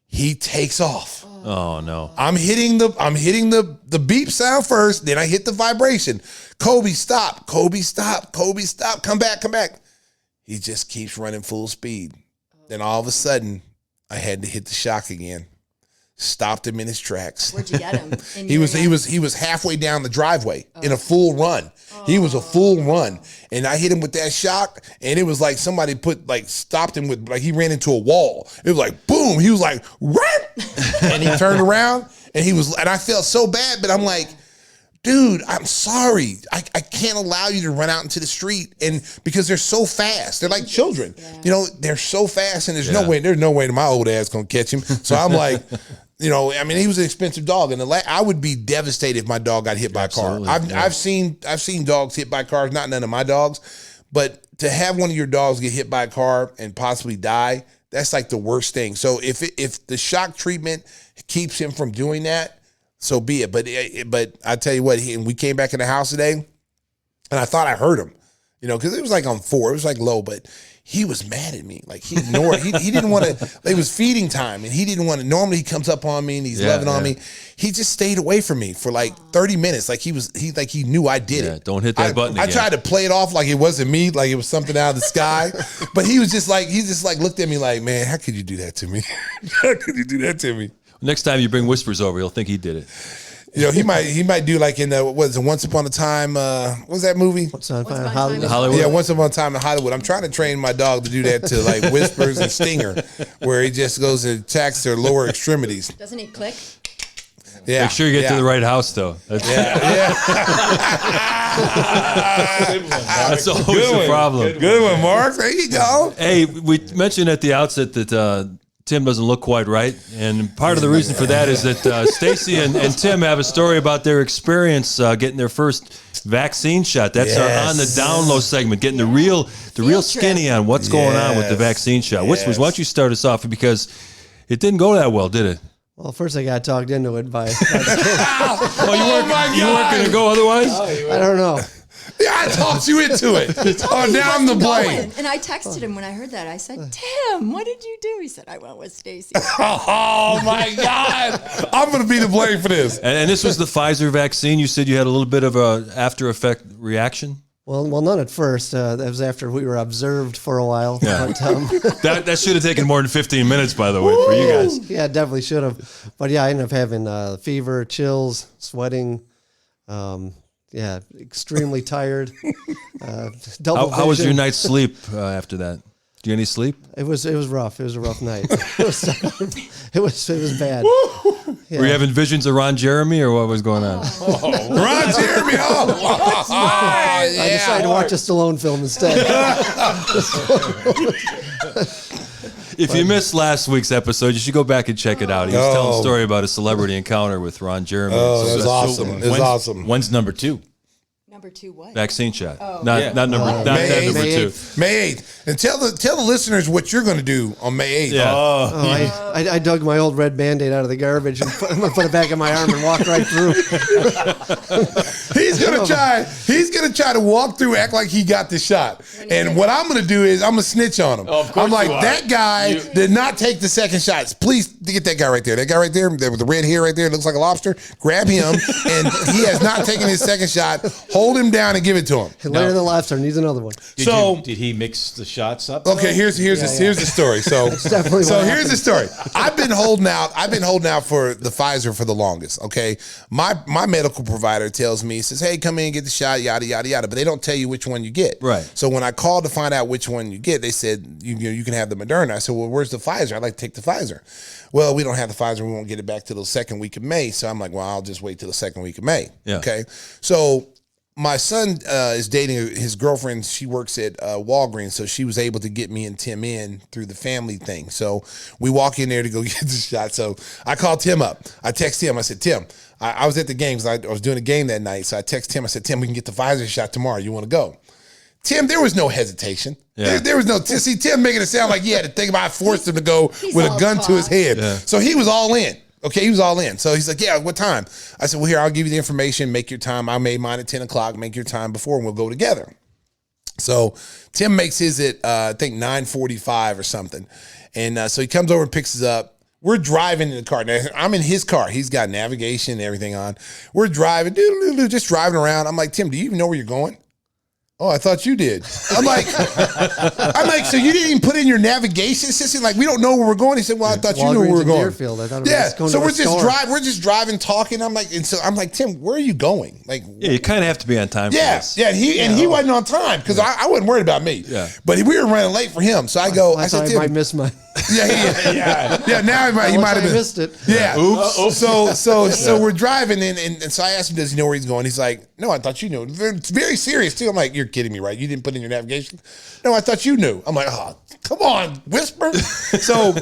He takes off. Oh no! I'm hitting the beep sound first, then I hit the vibration. Kobe, stop! Kobe, stop! Kobe, stop! Come back! Come back! He just keeps running full speed. Then all of a sudden, I had to hit the shock again. Stopped him in his tracks. Where'd you get him? He was halfway down the driveway in a full run. He was a full run, and I hit him with that shock, and it was like somebody stopped him with, like, he ran into a wall. It was like boom. He was like, "Rap!" And he turned around, and I felt so bad, but I'm like, dude, I'm sorry. I can't allow you to run out into the street, and because they're so fast, they're like children. They're so fast, and there's no way that my old ass gonna catch him. So I'm like. He was an expensive dog, and I would be devastated if my dog got hit by a car. I've seen dogs hit by cars, not none of my dogs, but to have one of your dogs get hit by a car and possibly die, that's like the worst thing. So if the shock treatment keeps him from doing that, so be it. But I tell you what, we came back in the house today, and I thought I heard him, because it was like on 4, it was like low, but. He was mad at me. Like, he ignored. He didn't want to. It was feeding time, and he didn't want to. Normally, he comes up on me and he's loving on me. He just stayed away from me for like 30 minutes. Like he knew I did it. Don't hit that button again. I tried to play it off like it wasn't me, like it was something out of the sky. But he just looked at me like, man, how could you do that to me? How could you do that to me? Next time you bring Whispers over, he'll think he did it. He might do like in Once Upon a Time, what was that movie? Once Upon a Hollywood. Yeah, Once Upon a Time in Hollywood. I'm trying to train my dog to do that to like Whispers and Stinger, where he just goes and attacks their lower extremities. Doesn't he click? Yeah. Make sure you get to the right house, though. That's always the problem. Good one, Mark. There you go. Hey, we mentioned at the outset that Tim doesn't look quite right, and part of the reason for that is that Stacey and Tim have a story about their experience getting their first vaccine shot. That's our on the down low segment, getting the real skinny on what's going on with the vaccine shot. Whispers, why don't you start us off, because it didn't go that well, did it? Well, first I got talked into it by. You weren't going to go otherwise? I don't know. Yeah, I talked you into it. Now I'm the blame. And I texted him when I heard that. I said, Tim, what did you do? He said, I went with Stacey. Oh, my God. I'm going to be the blame for this. And this was the Pfizer vaccine. You said you had a little bit of a after effect reaction? Well, none at first. That was after we were observed for a while. Yeah. But, that should have taken more than 15 minutes, by the way, for you guys. Yeah, definitely should have. But yeah, I ended up having fever, chills, sweating. Extremely tired. How was your night's sleep after that? Did you get any sleep? It was rough. It was a rough night. It was bad. Yeah. Were you having visions of Ron Jeremy, or what was going on? Ron Jeremy! I decided to watch a Stallone film instead. If you missed last week's episode, you should go back and check it out. He was telling a story about a celebrity encounter with Ron Jeremy. Oh, that's awesome. It's awesome. When's number 2? Number 2 what? Vaccine shot. Oh. Not number May 2. May 8th. And tell the listeners what you're going to do on May 8th. Yeah. I dug my old red Band-Aid out of the garbage and put it back in my arm and walked right through. He's gonna try to walk through, act like he got the shot. And what I'm gonna do is I'm gonna snitch on him. I'm like, that guy did not take the second shots. Please get that guy right there. That guy right there with the red hair right there, looks like a lobster. Grab him, and he has not taken his second shot. Hold him down and give it to him. Larry the lobster needs another one. Did he mix the shots up? Okay, here's the story. So here's the story. I've been holding out for the Pfizer for the longest. Okay, my medical provider tells me, he says, hey, come in and get the shot, yada yada yada, but they don't tell you which one you get. Right. So when I called to find out which one you get, they said you can have the Moderna. I said, well, where's the Pfizer? I'd like to take the Pfizer. Well, we don't have the Pfizer. We won't get it back till the second week of May. So I'm like, well, I'll just wait till the second week of May. Yeah. Okay. So my son is dating his girlfriend. She works at Walgreens, so she was able to get me and Tim in through the family thing. So we walk in there to go get the shot. So I called Tim up. I text him. I said, Tim, I was at the game because I was doing a game that night. So I text Tim. I said, Tim, we can get the Pfizer shot tomorrow. You want to go? Tim, there was no hesitation. Yeah. There was no, see, Tim making it sound like he had to think about it. I forced him to go with a gun to his head. Yeah. So he was all in. Okay, he was all in. So he's like, yeah, what time? I said, well, here, I'll give you the information. Make your time. I made mine at 10 o'clock. Make your time before, and we'll go together. So Tim makes his at, I think, 9:45 or something. And so he comes over and picks us up. We're driving in the car. Now, I'm in his car. He's got navigation and everything on. We're driving, just driving around. I'm like, Tim, do you even know where you're going? Oh, I thought you did. I'm like, so you didn't even put in your navigation system? Like, we don't know where we're going. He said, well, I thought you knew where we were going. Deerfield. I thought it was going so to we're just driving, talking. I'm like, Tim, where are you going? Like, Yeah, you kind of have to be on time for this. yeah. He wasn't on time because I wasn't worried about me. Yeah. But we were running late for him. So I thought said, I might miss my. yeah. Now he might have missed it. Yeah. Oops. So we're driving and so I asked him, does he know where he's going? He's like, no, I thought you knew. It's very serious too. I'm like, you're kidding me, right? You didn't put in your navigation? No, I thought you knew. I'm like, oh, come on, whisper. So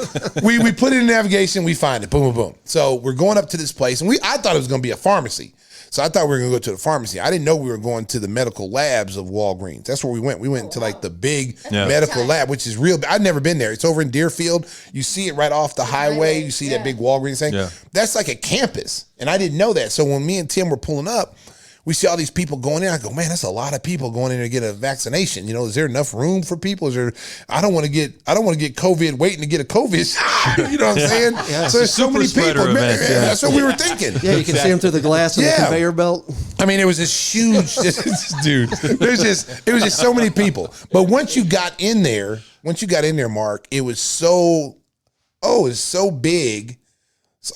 we put in navigation, we find it, boom, boom, boom. So we're going up to this place, and I thought it was going to be a pharmacy. So I thought we were going to go to the pharmacy. I didn't know we were going to the medical labs of Walgreens. That's where we went. We went to like the big medical lab, which is real. I'd never been there. It's over in Deerfield. You see it right off the highway. You see that big Walgreens thing. Yeah. That's like a campus. And I didn't know that. So when me and Tim were pulling up, we see all these people going in. I go, man, that's a lot of people going in to get a vaccination. You know, is there enough room for people? I don't want to get COVID waiting to get a COVID shot. You know what I'm saying? Yeah, so there's so many people. Event, That's what we were thinking. Yeah, you can see them through the glass of the conveyor belt. I mean, it was this huge, dude. It was just so many people. But once you got in there, Mark, it was so big.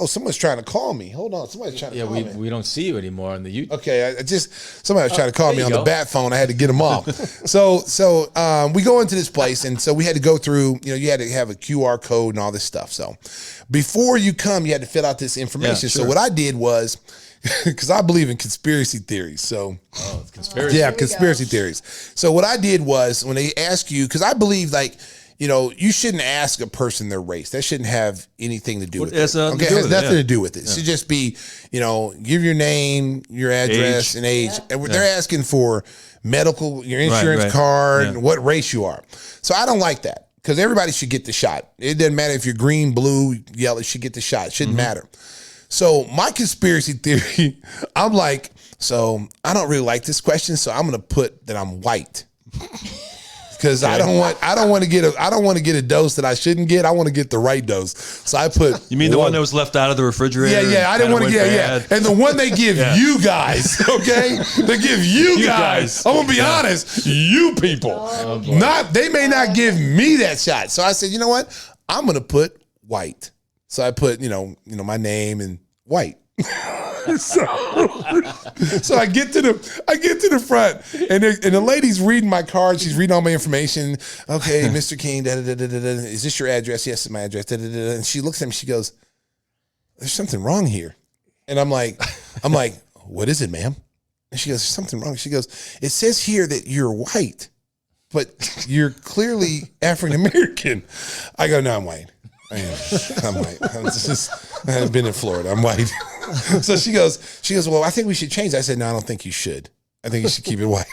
Oh, someone's trying to call me. Hold on. Somebody's trying to call me. Yeah, we don't see you anymore on the YouTube. Okay, somebody was trying to call me on the bat phone. I had to get them off. So we go into this place, and so we had to go through, you had to have a QR code and all this stuff. So before you come, you had to fill out this information. Yeah, sure. So what I did was, because I believe in conspiracy theories. So it's conspiracy. Yeah, conspiracy theories. So what I did was, when they ask you, because I believe you shouldn't ask a person their race. That shouldn't have anything to do with it. It has nothing to do with it. It should just be, give your name, your address, and age. And they're asking for medical, your insurance card, and what race you are. So I don't like that, because everybody should get the shot. It doesn't matter if you're green, blue, yellow, you should get the shot. It shouldn't matter. So my conspiracy theory, I'm like, so I don't really like this question, so I'm going to put that I'm white. Because I don't want to get a dose that I shouldn't get. I want to get the right dose. So I put. You mean the one that was left out of the refrigerator? Yeah. I didn't want to get and the one they give you guys. Okay, they give you guys. I'm gonna be honest. You people, they may not give me that shot. So I said, you know what? I'm gonna put white. So I put my name and white. So I get to the front, and the lady's reading my card. She's reading all my information. Okay, Mr. King, is this your address? Yes, it's my address. And she looks at me. She goes, "There's something wrong here." And I'm like, "What is it, ma'am?" And she goes, "There's something wrong." She goes, "It says here that you're white, but you're clearly African American." I go, "No, I'm white. I'm white. I've been in Florida. I'm white." So she goes, "Well, I think we should change that." I said, "No, I don't think you should. I think you should keep it white."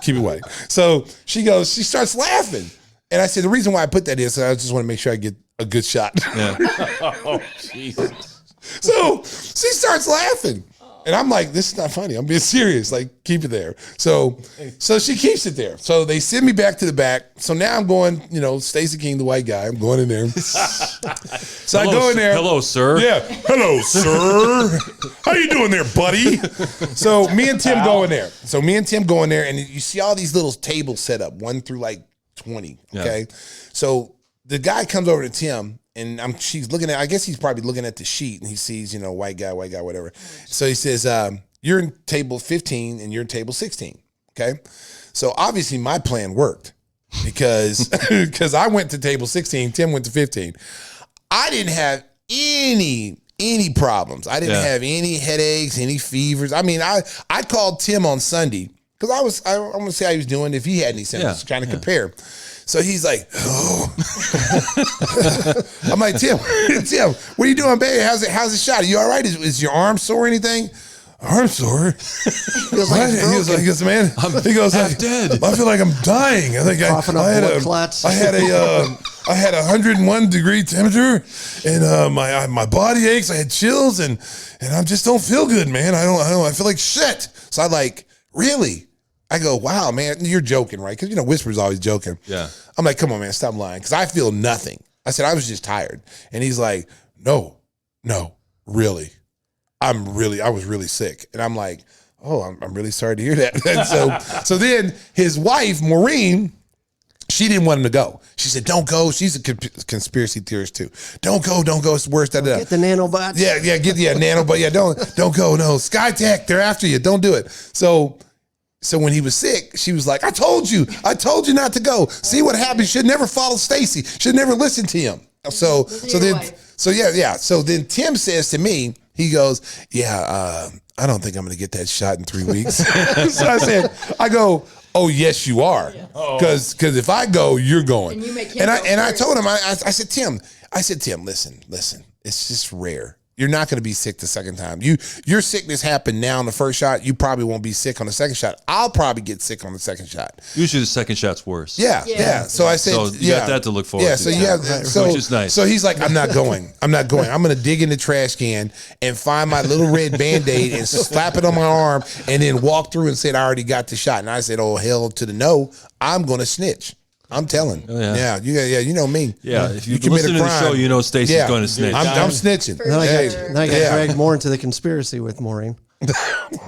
Keep it white. So she starts laughing. And I said, the reason why I put that is I just want to make sure I get a good shot. Yeah. Oh, Jesus. So she starts laughing. And I'm like, this is not funny. I'm being serious. Like, keep it there. So she keeps it there. So they send me back to the back. So now I'm going, Stacey King, the white guy. I'm going in there. So I go in there. Hello, sir. Yeah. Hello, sir. How you doing there, buddy? So me and Tim go in there. And you see all these little tables set up, 1 through like 20. Okay. Yeah. So the guy comes over to Tim. And she's looking at, I guess he's probably looking at the sheet, and he sees, white guy, whatever. So he says, you're in table 15 and you're in table 16. Okay. So obviously my plan worked because I went to table 16, Tim went to 15. I didn't have any problems. I didn't have any headaches, any fevers. I mean, I called Tim on Sunday because I want to see how he was doing, if he had any symptoms, trying to compare. So he's like, oh. I'm like, Tim, what are you doing, baby? How's the shot? Are you all right? Is your arm sore or anything? arm sore. Feels like it's He goes, man. He goes, dead. I feel like I'm dying. I think Coughing up blood clots. I had a 101 degree temperature, and my body aches. I had chills, and I just don't feel good, man. I feel like shit. So I like, really? I go, wow, man, you're joking, right? Because, Whisper's always joking. Yeah. I'm like, come on, man, stop lying. Because I feel nothing. I said, I was just tired. And he's like, no, really. I was really sick. And I'm like, oh, I'm really sorry to hear that. And so then his wife, Maureen, she didn't want him to go. She said, don't go. She's a conspiracy theorist too. Don't go. It's worse. Get the nanobots. Yeah, nanobot. Yeah, don't go. No, SkyTech, they're after you. Don't do it. So when he was sick, she was like, I told you not to go. See what happened? You should never follow Stacey. Should never listen to him. So then Tim says to me, he goes, yeah, I don't think I'm going to get that shot in 3 weeks. So I go, oh, yes, you are. Because if I go, you're going. And you make him and go I first. told him, I said, Tim, listen, it's just rare. You're not going to be sick the second time. Your sickness happened now on the first shot. You probably won't be sick on the second shot. I'll probably get sick on the second shot. Usually the second shot's worse. Yeah. So I said, So you got that to look forward to. So you have, which is nice. So he's like, I'm not going. I'm going to dig in the trash can and find my little red Band-Aid and slap it on my arm and then walk through and say, I already got the shot. And I said, oh, hell to the no. I'm going to snitch. I'm telling. Oh, yeah. You know me. Yeah, if you commit listen to the show, you know Stacey's going to snitch. I'm snitching. Then I got dragged more into the conspiracy with Maureen.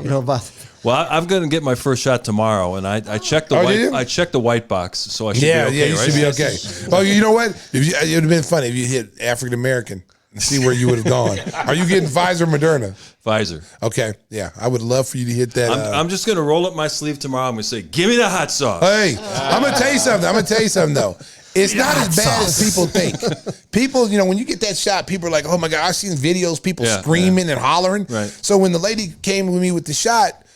About. Well, I'm going to get my first shot tomorrow, and I checked the I checked the white box, so I should be okay. You should be okay. Oh, you know what? It would have been funny if you hit African American and see where you would have gone. Are you getting Pfizer or Moderna? Pfizer. Okay, yeah. I would love for you to hit that. I'm just going to roll up my sleeve tomorrow. I'm going to say, give me the hot sauce. Hey, I'm going to tell you something. Though. It's not as bad as people think. People, when you get that shot, people are like, oh, my God, I've seen videos, people screaming and hollering. Right. So when the lady came with me with the shot,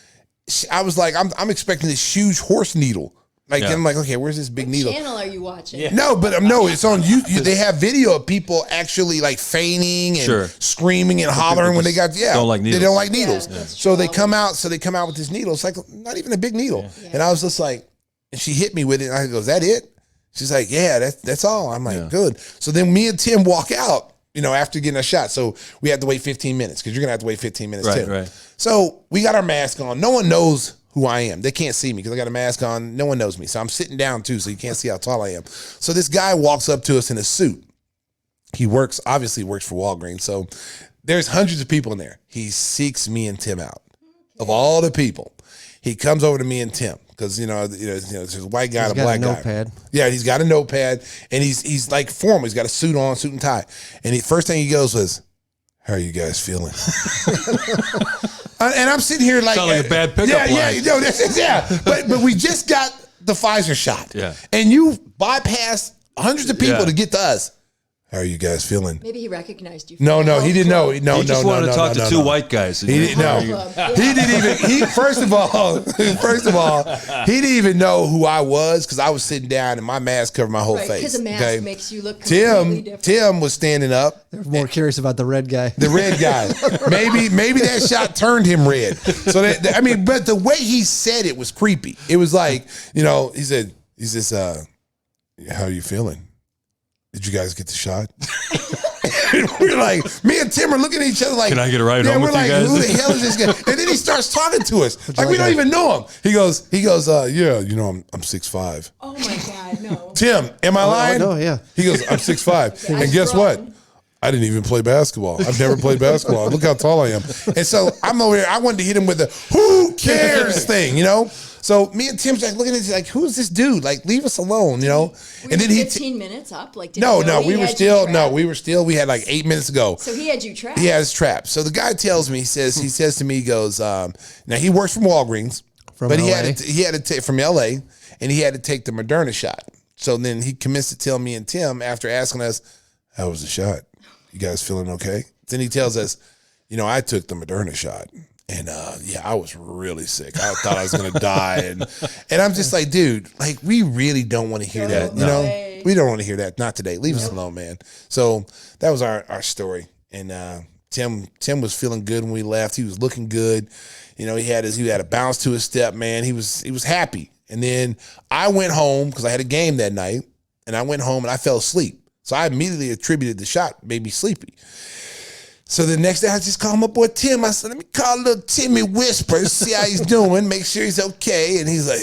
I was like, I'm expecting this huge horse needle. I'm like, okay, where's this big needle? What channel are you watching? Yeah. No, but no, it's on YouTube. They have video of people actually like fainting and screaming and hollering when they got don't like needles. They don't like needles. Yeah, so they come out. So they come out with this needle. It's like not even a big needle. Yeah. And I was just like, and she hit me with it. And I go, is that it? She's like, yeah, that's all. I'm like, good. So then me and Tim walk out. After getting a shot. So we had to wait 15 minutes because you're going to have to wait 15 minutes too. Right. So we got our mask on. No one knows who I am. They can't see me because I got a mask on. No one knows me. So I'm sitting down too, so you can't see how tall I am. So this guy walks up to us in a suit. He obviously works for Walgreens. So there's hundreds of people in there. He seeks me and Tim out. Of all the people, he comes over to me and Tim. Because there's a white guy and a black guy. Notepad. Yeah, he's got a notepad, and he's like formal. He's got a suit on, suit and tie. And the first thing he goes was, "How are you guys feeling?" And I'm sitting here like, sound like a bad pickup line. But we just got the Pfizer shot. Yeah, and you bypassed hundreds of people to get to us. How are you guys feeling? Maybe he recognized you. No, he didn't know. He just wanted to talk to two white guys. He didn't know. He didn't even. First of all, he didn't even know who I was because I was sitting down and my mask covered my whole face. Because a mask makes you look completely different. Tim was standing up. They're more curious about the red guy. The red guy. Maybe that shot turned him red. So but the way he said it was creepy. It was like, he said, how are you feeling? Did you guys get the shot? We're like, me and Tim are looking at each other like, can I get a ride home with you guys? Who the hell is this guy? And then he starts talking to us like we don't even know him. He goes, I'm 6'5". Oh my God, no. Tim, am I lying? No, yeah. He goes, I'm 6'5". And guess what? I didn't even play basketball. I've never played basketball. Look how tall I am. And so I'm over here. I wanted to hit him with the who cares thing, So me and Tim's like looking at it like, who's this dude? Like, leave us alone, And then 15 minutes up. Like, we had like 8 minutes to go. So he had you trapped. He had us trapped. So the guy tells me, he says to me, he goes, now he works from Walgreens, but he had to take from LA, and he had to take the Moderna shot. So then he commenced to tell me and Tim after asking us, how was the shot? You guys feeling okay? Then he tells us, I took the Moderna shot. And I was really sick. I thought I was gonna die, and I'm just like, dude, like we really don't want to hear that. We don't want to hear that. Not today. Leave us alone, man. So that was our story. And Tim was feeling good when we left. He was looking good. You know, he had a bounce to his step, man. He was happy. And then I went home because I had a game that night, and I went home and I fell asleep. So I immediately attributed the shot made me sleepy. So the next day I just called my boy Tim. I said, let me call little Timmy Whisper, see how he's doing, make sure he's okay. And he's like,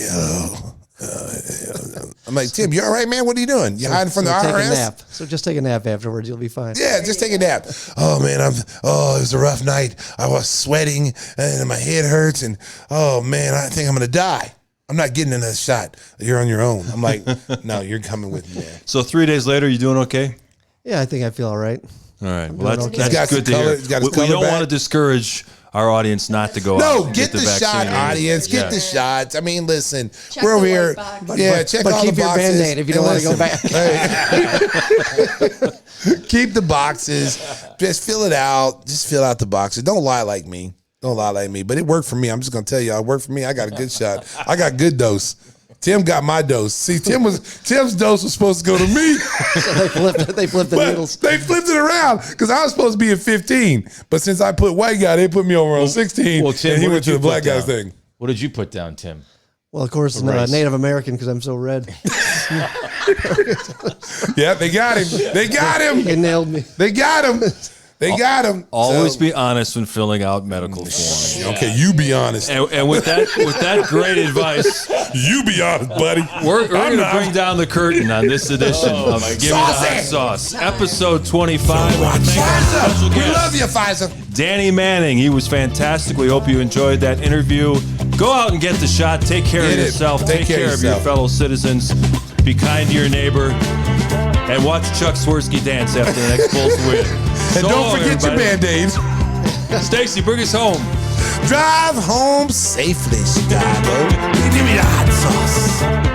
I'm like, Tim, you all right, man? What are you doing? You hiding from the IRS? Take a nap. So just take a nap afterwards. You'll be fine. Yeah, just take a nap. Oh, man, it was a rough night. I was sweating and my head hurts. And, oh, man, I think I'm going to die. I'm not getting another shot. You're on your own. I'm like, no, you're coming with me, man. So 3 days later, you doing okay? Yeah, I think I feel all right. All right. Well, that's got good to color- hear. he's got his We color don't back. want to discourage our audience not to go out. No, and get the vaccine. shot, audience. Get Yeah. the shots. I mean, listen, Check we're the over white here. box. Yeah, check But all keep the your boxes. Band-Aid if you don't And want to go back. Hey. Keep the boxes. Just fill it out. Just fill out the boxes. Don't lie like me. Don't lie like me. But it worked for me. I'm just going to tell you, it worked for me. I got a good shot. I got good dose. Tim got my dose. See, Tim's dose was supposed to go to me. So they flipped the But needles. they flipped it around because I was supposed to be at 15. But since I put white guy, they put me over on 16. Well, Tim, and he what went did to you the black put guy down? thing. What did you put down, Tim? Well, of course, race. Native American because I'm so red. Yeah, they got him. They got him. They nailed me. They got him. They got him. Always So- be honest when filling out medical forms. Okay, you be honest. And with that great advice, You be honest, buddy. we're going to not. bring down the curtain on this edition of Give Me the Hot Saucy. Sauce, episode 25. I wanna thank our special Pfizer, we guest, love you, Pfizer. Danny Manning. He was fantastic. We hope you enjoyed that interview. Go out and get the shot. Take care Get of it. yourself. Take Take care care of of your yourself. fellow citizens. Be kind to your neighbor. And watch Chuck Swirsky dance after the next Bulls win. And So don't long, forget your everybody. Band-Aids. Stacey, bring us home. Drive home safely, Chicago. Give me the hot sauce.